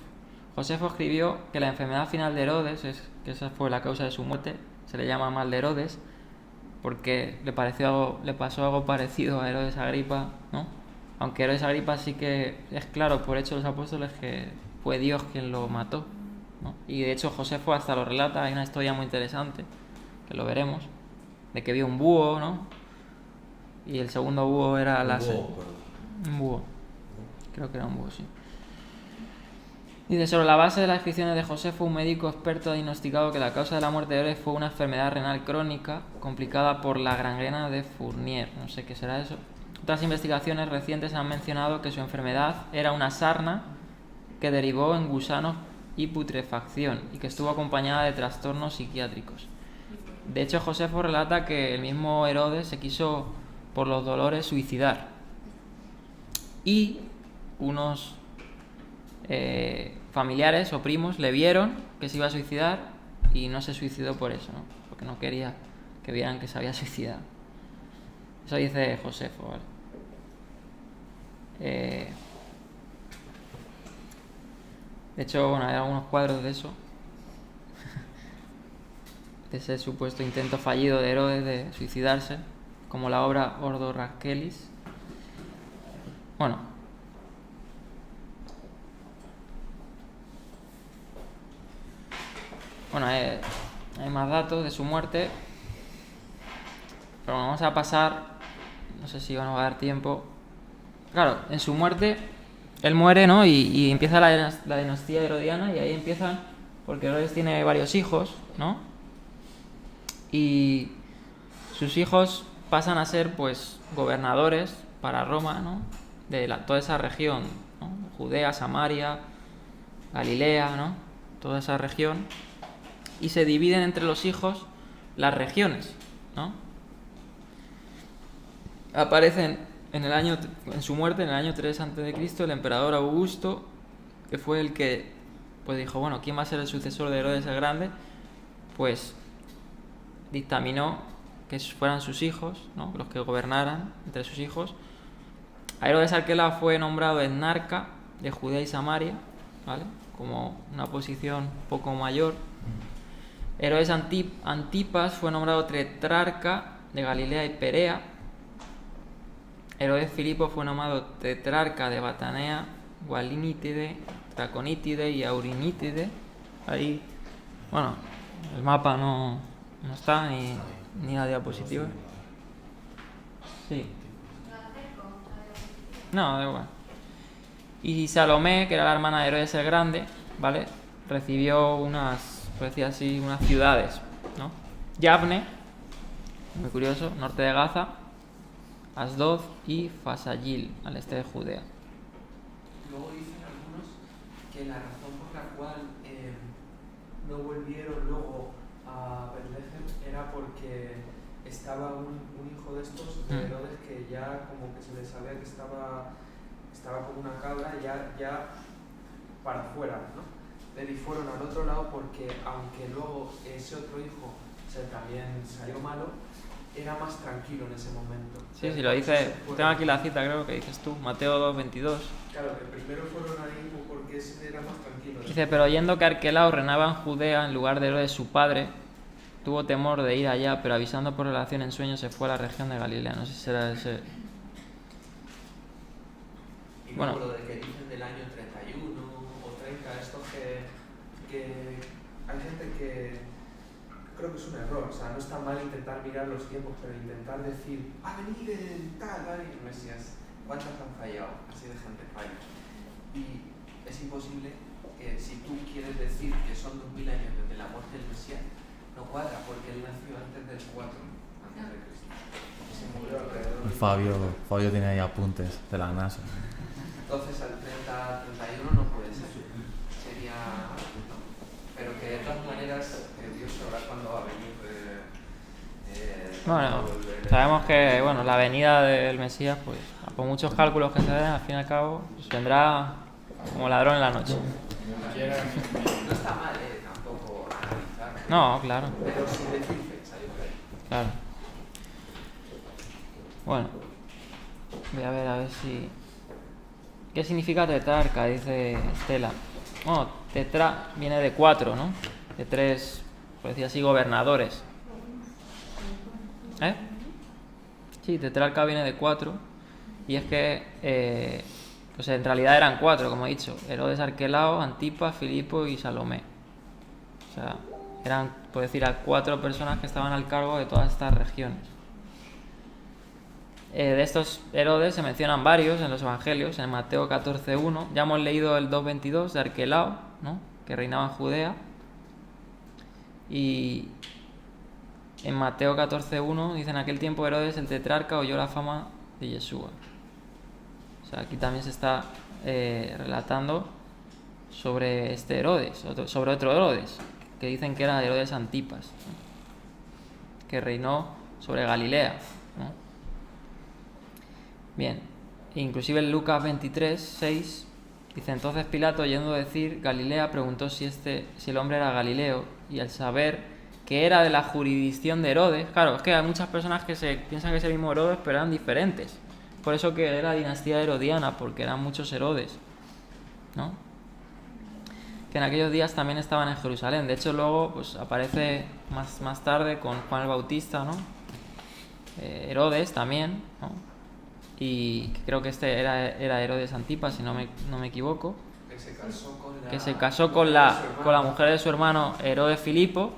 Josefo escribió que la enfermedad final de Herodes, que esa fue la causa de su muerte, se le llama mal de Herodes, porque le pasó algo parecido a Herodes Agripa, ¿no? Aunque Herodes Agripa sí que es claro por Hechos de los Apóstoles que fue Dios quien lo mató, ¿no? Y de hecho Josefo hasta lo relata, hay una historia muy interesante, que lo veremos, de que vio un búho, ¿no? Y el segundo búho era un búho. Creo que era un búho, sí. Dice, sobre la base de las descripciones de Josefo, un médico experto ha diagnosticado que la causa de la muerte de Herodes fue una enfermedad renal crónica complicada por la gangrena de Fournier. No sé qué será eso. Otras investigaciones recientes han mencionado que su enfermedad era una sarna que derivó en gusanos y putrefacción y que estuvo acompañada de trastornos psiquiátricos. De hecho, Josefo relata que el mismo Herodes se quiso, por los dolores, suicidar. Y unos familiares o primos le vieron que se iba a suicidar y no se suicidó por eso, ¿no? Porque no quería que vieran que se había suicidado. Eso dice Josefo, ¿vale? De hecho, bueno, hay algunos cuadros de eso, de ese supuesto intento fallido de Herodes de suicidarse, como la obra Ordo Raskelis. Bueno, hay más datos de su muerte, pero vamos a pasar, no sé si nos va a dar tiempo. Claro, en su muerte, él muere, ¿no? Y empieza la dinastía herodiana, y ahí empiezan, porque Herodes tiene varios hijos, ¿no? Y sus hijos pasan a ser, pues, gobernadores para Roma, ¿no? De toda esa región, ¿no? Judea, Samaria, Galilea, ¿no? Toda esa región. Y se dividen entre los hijos las regiones, ¿no? Aparecen en su muerte, en el año 3 a.C., el emperador Augusto, que fue el que pues dijo, bueno, ¿quién va a ser el sucesor de Herodes el Grande? Pues dictaminó que fueran sus hijos, ¿no? Los que gobernaran entre sus hijos. A Herodes Arquelao fue nombrado etnarca de Judea y Samaria, ¿vale? Como una posición un poco mayor. Herodes Antipas fue nombrado tetrarca de Galilea y Perea. Herodes Filipo fue nombrado tetrarca de Batanea, Gualinítide, Traconítide y Aurinítide. Ahí, bueno, el mapa no está ni la diapositiva. Sí. No, da igual. Y Salomé, que era la hermana de Herodes el Grande, ¿vale? Recibió unas ciudades, ¿no? Yavne, muy curioso, norte de Gaza, Asdod y Fasayil, al este de Judea. Luego dicen algunos la razón por la cual no volvieron luego a Betlehem era porque estaba un hijo de estos, de Herodes, que ya como que se le sabía que estaba como una cabra ya para afuera, ¿no? Pero y fueron al otro lado porque aunque luego ese otro hijo también salió malo, era más tranquilo en ese momento. Sí, lo dice, tengo aquí la cita, creo que dices tú, Mateo 2:22. Claro, que primero fueron ahí porque ese era más tranquilo. Dice, pero oyendo que Arquelao reinaba en Judea en lugar de Herodes su padre, tuvo temor de ir allá, pero avisando por relación en sueños se fue a la región de Galilea. No sé si será ese... Y luego lo de que dicen del año 31 o 30, esto que hay gente que creo que es un error, o sea, no está mal intentar mirar los tiempos, pero intentar decir, va a venir el tal, va a venir el Mesías. ¿Cuántas han fallado? Así de gente falla. Y es imposible que si tú quieres decir que son 2000 años desde la muerte del Mesías, no cuadra, porque él nació antes del 4 antes de Cristo. Se murió alrededor del Fabio tiene ahí apuntes de la NASA. Entonces al 30-31 no puede ser. Sería... Pero que de todas maneras Dios sabrá cuándo va a venir. Bueno, sabemos que la venida del Mesías, pues por muchos cálculos que se den, al fin y al cabo, pues, vendrá como ladrón en la noche. No está mal, tampoco analizar. No, claro. Pero sin decir fecha, yo creo. Claro. Bueno, voy a ver si... ¿Qué significa tetrarca? Dice Estela. Bueno, tetra viene de 4, ¿no? De 3, por decir así, gobernadores. Sí, tetrarca viene de 4. Y es que, pues en realidad eran 4, como he dicho. Herodes, Arquelao, Antipas, Filipo y Salomé. O sea, eran, por decir, 4 personas que estaban al cargo de todas estas regiones. De estos Herodes se mencionan varios en los evangelios, en Mateo 14:1. Ya hemos leído el 2:22 de Arquelao, ¿no? Que reinaba en Judea. Y en Mateo 14:1 dice: en aquel tiempo Herodes el tetrarca oyó la fama de Yeshua. O sea, aquí también se está relatando sobre este Herodes, sobre otro Herodes, que dicen que era Herodes Antipas, ¿no? Que reinó sobre Galilea, ¿no? Bien, inclusive en Lucas 23:6 dice: entonces Pilato, oyendo decir Galilea, preguntó si el hombre era Galileo, y al saber que era de la jurisdicción de Herodes, claro, es que hay muchas personas que se piensan que es el mismo Herodes, pero eran diferentes. Por eso que era dinastía herodiana, porque eran muchos Herodes, ¿no? Que en aquellos días también estaban en Jerusalén. De hecho, luego pues aparece más tarde con Juan el Bautista, ¿no? Herodes también, ¿no? Y creo que era Herodes Antipas, si no me equivoco, que se casó con la mujer de su hermano Herodes Filipo,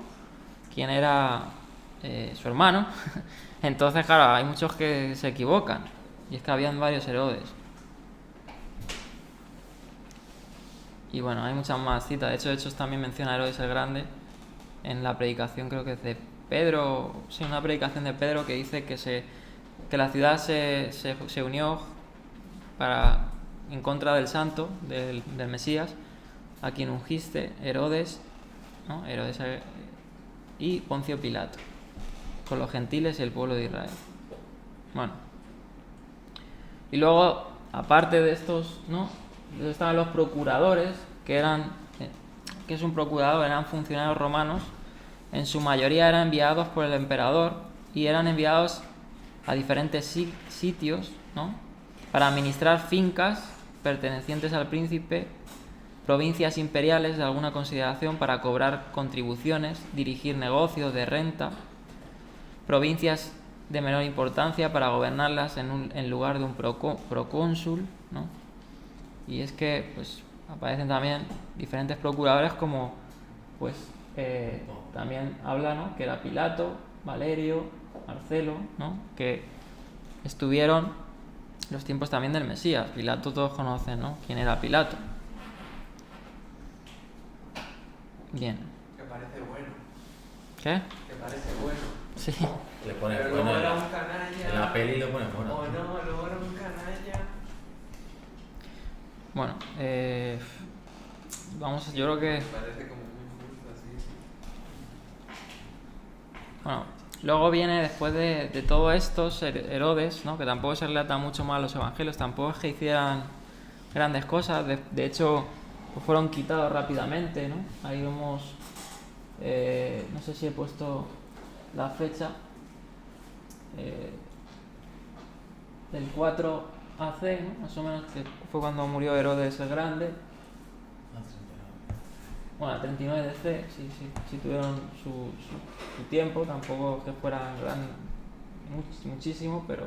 quien era su hermano. Entonces, claro, hay muchos que se equivocan, y es que habían varios Herodes. Y bueno, hay muchas más citas. De hecho, Hechos también menciona a Herodes el Grande en la predicación, creo que es de Pedro, sí, una predicación de Pedro, que dice que la ciudad se unió en contra del santo, del Mesías, a quien ungiste, Herodes, ¿no? Herodes y Poncio Pilato, con los gentiles y el pueblo de Israel. Bueno, y luego, aparte de estos, ¿no? Estaban los procuradores, que es un procurador, eran funcionarios romanos. En su mayoría eran enviados por el emperador y eran enviados a diferentes sitios, ¿no? Para administrar fincas pertenecientes al príncipe, provincias imperiales de alguna consideración para cobrar contribuciones, dirigir negocios de renta, provincias de menor importancia para gobernarlas en lugar de un procónsul, ¿no? Y es que pues aparecen también diferentes procuradores, como pues también habla, ¿no? Que era Pilato, Valerio, Marcelo, ¿no? Que estuvieron en los tiempos también del Mesías. Pilato, todos conocen, ¿no? ¿Quién era Pilato? Bien. Que parece bueno. ¿Qué? Que parece bueno. Sí. Le pone pero bueno luego era un canalla. en la peli le pone bueno. O no, luego era un canalla. Bueno, vamos, yo creo que... Me parece como muy justo así. Bueno, luego viene después de todo esto Herodes, ¿no? Que tampoco se relata mucho más los evangelios, tampoco es que hicieran grandes cosas, de hecho pues fueron quitados rápidamente, ¿no? Ahí vemos, no sé si he puesto la fecha, del 4 AC, ¿no? Más o menos, que fue cuando murió Herodes el Grande. Bueno, 39 de C, sí tuvieron su tiempo, tampoco que fueran muchísimo, pero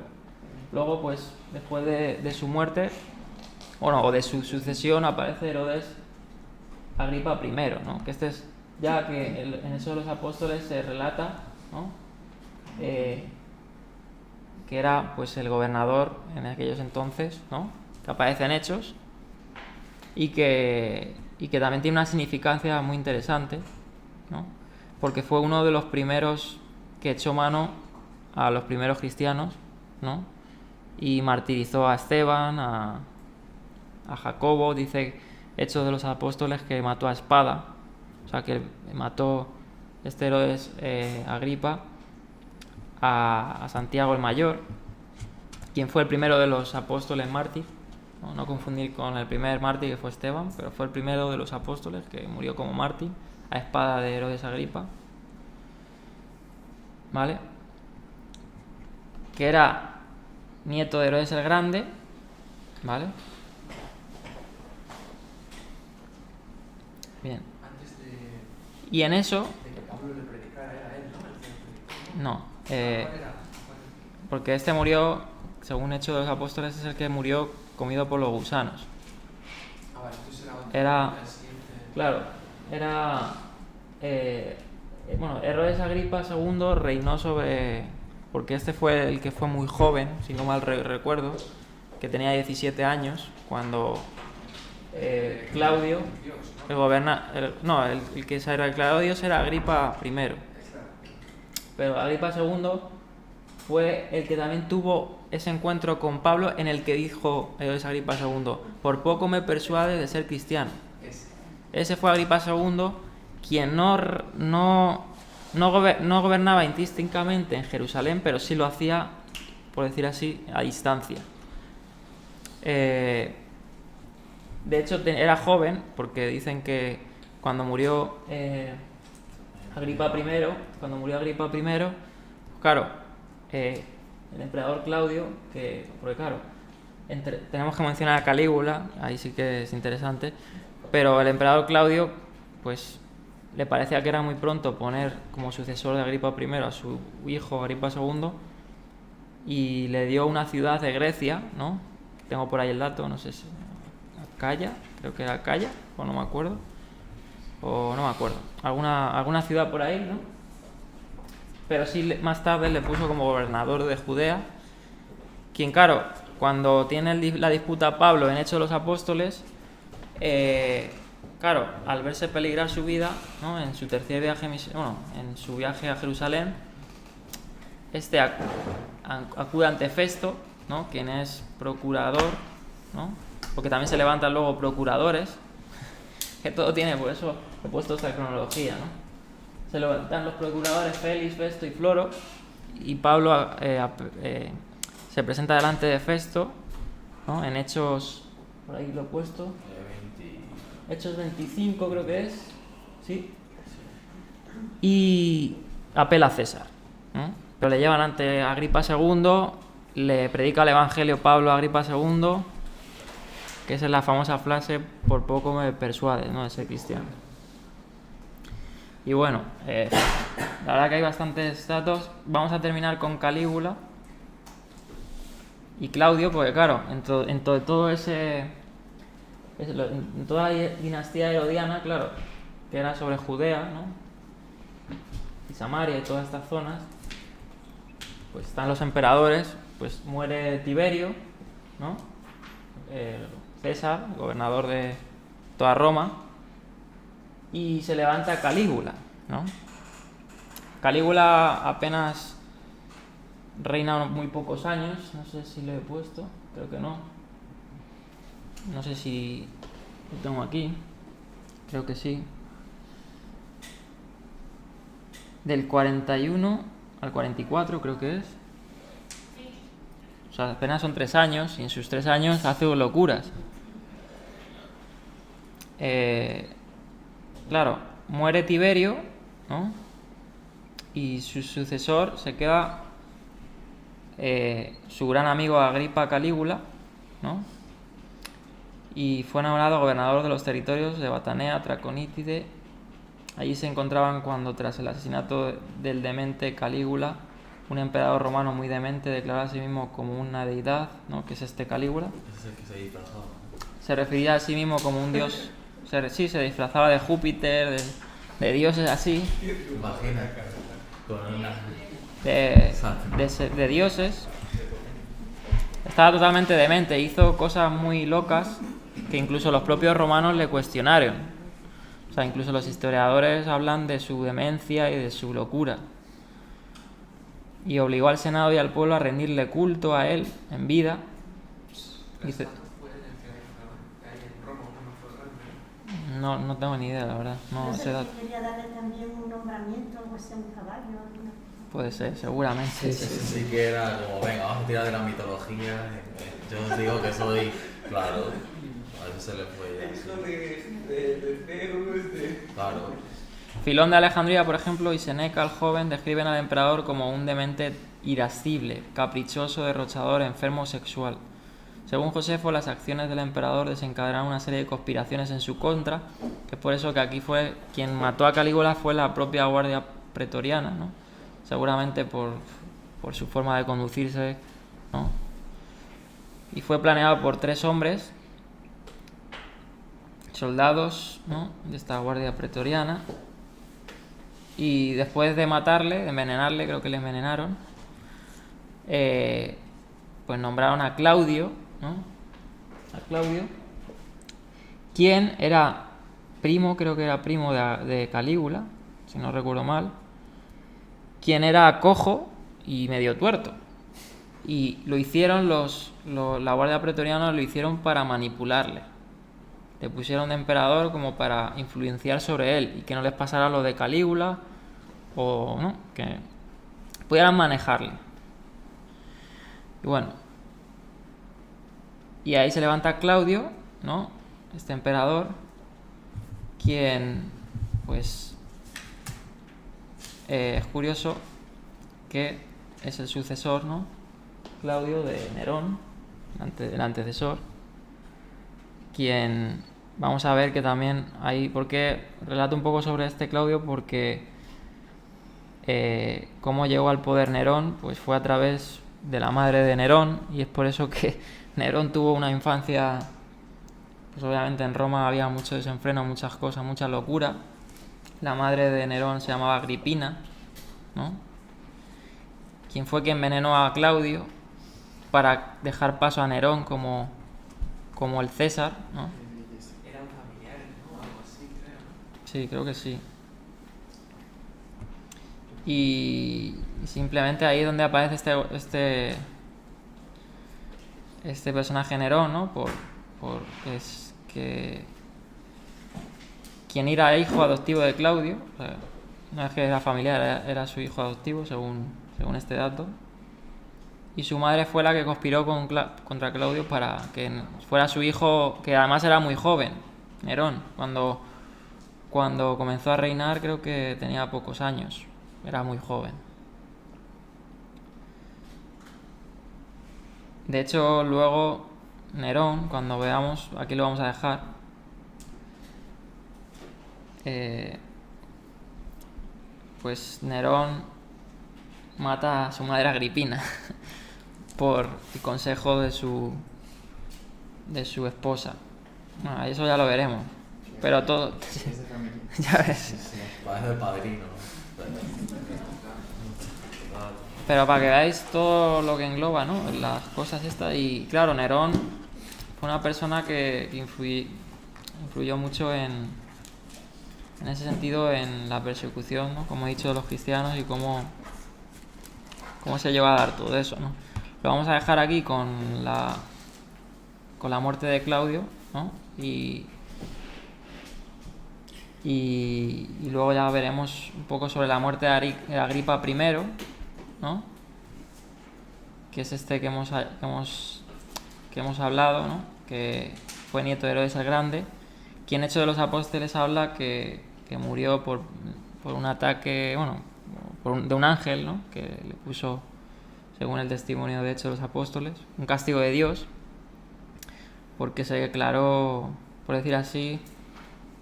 luego, pues, después de su muerte, bueno, o de su sucesión, aparece Herodes Agripa I, ¿no? Que este es ya que en Hechos de los Apóstoles se relata, ¿no? Que era, pues, el gobernador en aquellos entonces, ¿no? Que aparece en Hechos y que también tiene una significancia muy interesante, ¿no? Porque fue uno de los primeros que echó mano a los primeros cristianos, ¿no? Y martirizó a Esteban, a Jacobo, dice Hechos de los Apóstoles que mató a espada, o sea que mató este Herodes Agripa a Santiago el Mayor, quien fue el primero de los apóstoles mártir. No confundir con el primer mártir que fue Esteban, pero fue el primero de los apóstoles que murió como mártir a espada de Herodes Agripa, ¿vale? Que era nieto de Herodes el Grande, ¿vale? Bien. Antes de Y en eso... que Pablo le predicara, era él, ¿no? No, ¿Cuál era? porque este murió, según Hechos de los Apóstoles, es el que murió comido por los gusanos. Ah, vale, entonces era otro. Era... El siguiente. Claro, era... bueno, Herodes Agripa II reinó sobre... Porque este fue el que fue muy joven, si no mal recuerdo, que tenía 17 años, cuando Claudio, el que era Claudio era Agripa I. Pero Agripa II fue el que también tuvo ese encuentro con Pablo en el que dijo Herodes Agripa II, por poco me persuade de ser cristiano. Ese fue Agripa II, quien no gobernaba indistintamente en Jerusalén, pero sí lo hacía, por decir así, a distancia. De hecho, era joven, porque dicen que cuando murió Agripa I, claro, el emperador Claudio, porque claro, tenemos que mencionar a Calígula, ahí sí que es interesante, pero el emperador Claudio, pues, le parecía que era muy pronto poner como sucesor de Agripa I a su hijo Agripa II, y le dio una ciudad de Grecia, ¿no? Tengo por ahí el dato, no sé si Acaya, creo que era Acaya, o no me acuerdo, alguna ciudad por ahí, ¿no? Pero sí, más tarde le puso como gobernador de Judea, quien, claro, cuando tiene la disputa Pablo en Hechos de los Apóstoles, claro, al verse peligrar su vida, ¿no? En su tercer viaje, en su viaje a Jerusalén, acude ante Festo, ¿no? Quien es procurador, ¿no? Porque también se levantan luego procuradores, que todo tiene, por eso he puesto esta cronología, ¿no? Se levantan los procuradores Félix, Festo y Floro, y Pablo se presenta delante de Festo, ¿no? En Hechos, por ahí lo he puesto, Hechos 25 creo que es, ¿sí? Y apela a César, ¿no? Pero le llevan ante Agripa II, le predica el Evangelio Pablo a Agripa II, que esa es la famosa frase, por poco me persuade, ¿no?, de ser cristiano. Y bueno, la verdad que hay bastantes datos. Vamos a terminar con Calígula y Claudio, porque claro, en toda la dinastía herodiana, claro, que era sobre Judea, ¿no?, y Samaria y todas estas zonas, pues están los emperadores, pues muere Tiberio, ¿no?, César, gobernador de toda Roma, y se levanta Calígula, ¿no? Calígula apenas reina muy pocos años, no sé si lo he puesto, creo que no sé si lo tengo aquí. creo que sí. Del 41 al 44 creo que es. O sea, apenas son 3 años y en sus 3 años hace locuras. Claro, muere Tiberio, ¿no? Y su sucesor se queda su gran amigo Agripa Calígula, ¿no? Y fue nombrado gobernador de los territorios de Batanea, Traconítide. Allí se encontraban cuando, tras el asesinato del demente Calígula, un emperador romano muy demente declaró a sí mismo como una deidad, ¿no? Que es este Calígula. Ese es el que se disfrazaba, ¿no? Se refería a sí mismo como un dios. Sí, se disfrazaba de Júpiter, de dioses así. Imagina, con una... de dioses. Estaba totalmente demente, hizo cosas muy locas que incluso los propios romanos le cuestionaron. O sea, incluso los historiadores hablan de su demencia y de su locura. Y obligó al Senado y al pueblo a rendirle culto a él en vida. Dice, no tengo ni idea, la verdad. No sé. Quería darle también un nombramiento, algo así, a un caballo, alguna cosa. Puede ser, seguramente. Sí que era como, venga, vamos a tirar de la mitología. Yo os digo que soy, claro, a eso se le fue ya. Claro. Filón de Alejandría, por ejemplo, y Seneca el joven describen al emperador como un demente irascible, caprichoso, derrochador, enfermo sexual. Según Josefo, las acciones del emperador desencadenaron una serie de conspiraciones en su contra, que es por eso que aquí fue quien mató a Calígula fue la propia guardia pretoriana, ¿no? Seguramente por su forma de conducirse, ¿no? Y fue planeado por 3 hombres, soldados, ¿no? De esta guardia pretoriana. Y después de matarle, de envenenarle, creo que le envenenaron, pues nombraron a Claudio, ¿no? A Claudio, quien era primo, creo que era primo de Calígula, si no recuerdo mal, quien era cojo y medio tuerto. Y lo hicieron la guardia pretoriana, lo hicieron para manipularle. Le pusieron de emperador como para influenciar sobre él y que no les pasara lo de Calígula o no, que pudieran manejarle. Y bueno, y ahí se levanta Claudio, ¿no? Este emperador, quien pues es curioso que es el sucesor, ¿no? Claudio de Nerón, el antecesor, quien vamos a ver que también hay, porque relato un poco sobre este Claudio, porque cómo llegó al poder Nerón, pues fue a través de la madre de Nerón, y es por eso que Nerón tuvo una infancia, pues obviamente en Roma había mucho desenfreno, muchas cosas, mucha locura. La madre de Nerón se llamaba Agripina, ¿no? Quien fue quien envenenó a Claudio para dejar paso a Nerón como el César, ¿no? Eran familiares, ¿no? Algo así, creo, ¿no? Sí, creo que sí. Y simplemente ahí es donde aparece este personaje Nerón, ¿no? Porque es que quien era hijo adoptivo de Claudio, o sea, no es que era familiar, era su hijo adoptivo, según este dato. Y su madre fue la que conspiró contra Claudio para que fuera su hijo, que además era muy joven, Nerón. Cuando comenzó a reinar creo que tenía pocos años, era muy joven. De hecho, luego Nerón, cuando veamos, aquí lo vamos a dejar, pues Nerón mata a su madre Agripina por el consejo de su esposa. Bueno, eso ya lo veremos. Pero todo... ya ves. Parece el padrino. Pero para que veáis todo lo que engloba, ¿no? Las cosas estas. Y claro, Nerón fue una persona que influyó mucho en ese sentido en la persecución, ¿no? Como he dicho, de los cristianos y cómo se lleva a dar todo eso, ¿no? Lo vamos a dejar aquí con la muerte de Claudio, ¿no? Y Y luego ya veremos un poco sobre la muerte de Agripa I, ¿no? Que es este que hemos hablado, ¿no? Que fue nieto de Herodes el Grande, quien en Hechos de los Apóstoles habla que murió por un ataque, de un ángel, ¿no? Que le puso, según el testimonio de Hechos de los Apóstoles, un castigo de Dios, porque se declaró, por decir así,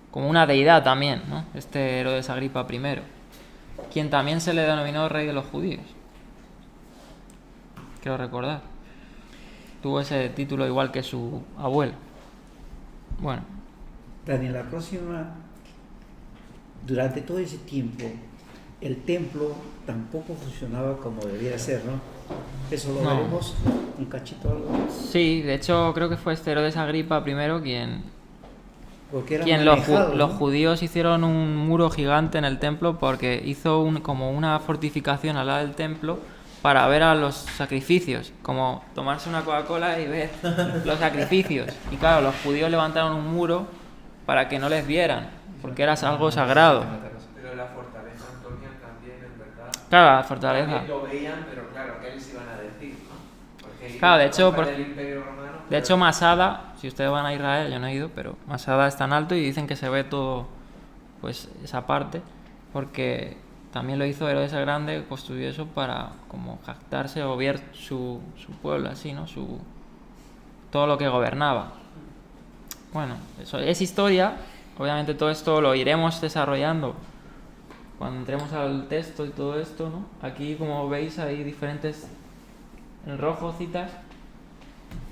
como una deidad también, ¿no? Este Herodes Agripa I, quien también se le denominó rey de los judíos. Quiero recordar. Tuvo ese título igual que su abuelo. Bueno. Daniel, la próxima, durante todo ese tiempo, el templo tampoco funcionaba como debía ser, ¿no? Eso lo veremos un cachito algo. Sí, de hecho creo que fue este Herodes Agripa I quien los judíos hicieron un muro gigante en el templo porque hizo como una fortificación al lado del templo para ver a los sacrificios, como tomarse una Coca-Cola y ver los sacrificios. Y claro, los judíos levantaron un muro para que no les vieran, porque era algo sagrado. Pero la fortaleza, Antonio, también, en verdad. Claro, la fortaleza. También lo veían, pero claro, ¿qué les iban a decir? ¿No? Porque claro, de hecho Masada, si ustedes van a Israel, yo no he ido, pero Masada es tan alto y dicen que se ve todo, pues esa parte, porque también lo hizo Herodes el Grande, construyó eso para como jactarse o ver su pueblo así, ¿no? Todo lo que gobernaba. Bueno, eso es historia. Obviamente todo esto lo iremos desarrollando cuando entremos al texto y todo esto, ¿no? Aquí, como veis, hay diferentes en rojo citas,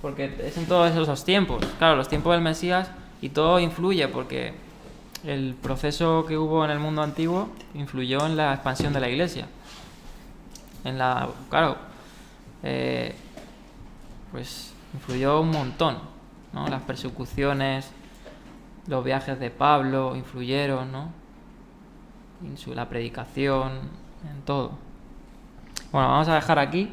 porque es en todos esos tiempos. Claro, los tiempos del Mesías, y todo influye porque el proceso que hubo en el mundo antiguo influyó en la expansión de la Iglesia. Pues influyó un montón, ¿no? Las persecuciones, los viajes de Pablo influyeron, ¿no? La predicación, en todo. Bueno, vamos a dejar aquí.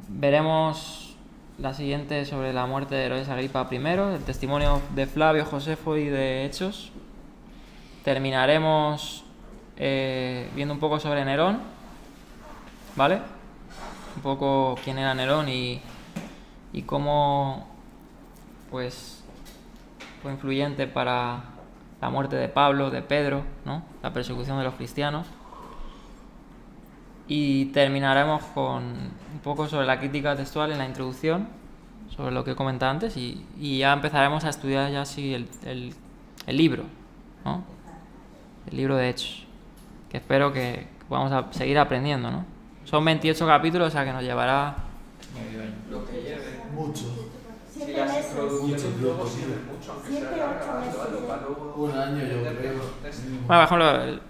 Veremos la siguiente sobre la muerte de Herodes Agripa I, el testimonio de Flavio, Josefo y de Hechos. Terminaremos viendo un poco sobre Nerón, ¿vale? Un poco quién era Nerón y cómo pues fue influyente para la muerte de Pablo, de Pedro, ¿no? La persecución de los cristianos. Y terminaremos con un poco sobre la crítica textual en la introducción, sobre lo que he comentado antes, y ya empezaremos a estudiar ya así el libro, ¿no? El libro de Hechos, que espero que vamos a seguir aprendiendo, ¿no? Son 28 capítulos, o sea que nos llevará medio año. Lo que lleve. Mucho. 7 Si las meses. introducciones luego sirven mucho, aunque 7, sea 8 grabando meses. algo para luego Un año, yo entender creo. los textos. Bueno, por ejemplo,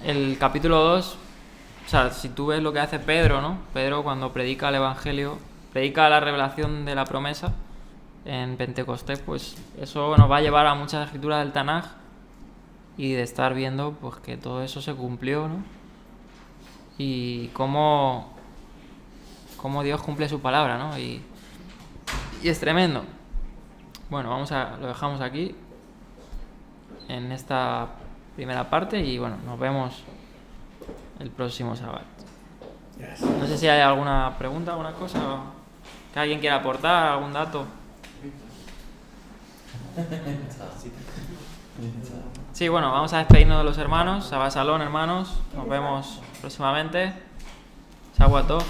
el capítulo 2, o sea, si tú ves lo que hace Pedro, ¿no? Pedro, cuando predica el Evangelio, predica la revelación de la promesa en Pentecostés, pues eso nos va a llevar a muchas escrituras del Tanaj y de estar viendo pues que todo eso se cumplió, ¿no? Y cómo Dios cumple su palabra, ¿no? Y es tremendo. Bueno, lo dejamos aquí en esta primera parte y bueno, nos vemos el próximo sábado. No sé si hay alguna pregunta, alguna cosa que alguien quiera aportar, algún dato. Sí, bueno, vamos a despedirnos de los hermanos. Shabbat Shalom, hermanos. Nos vemos próximamente. Shavuot Tov.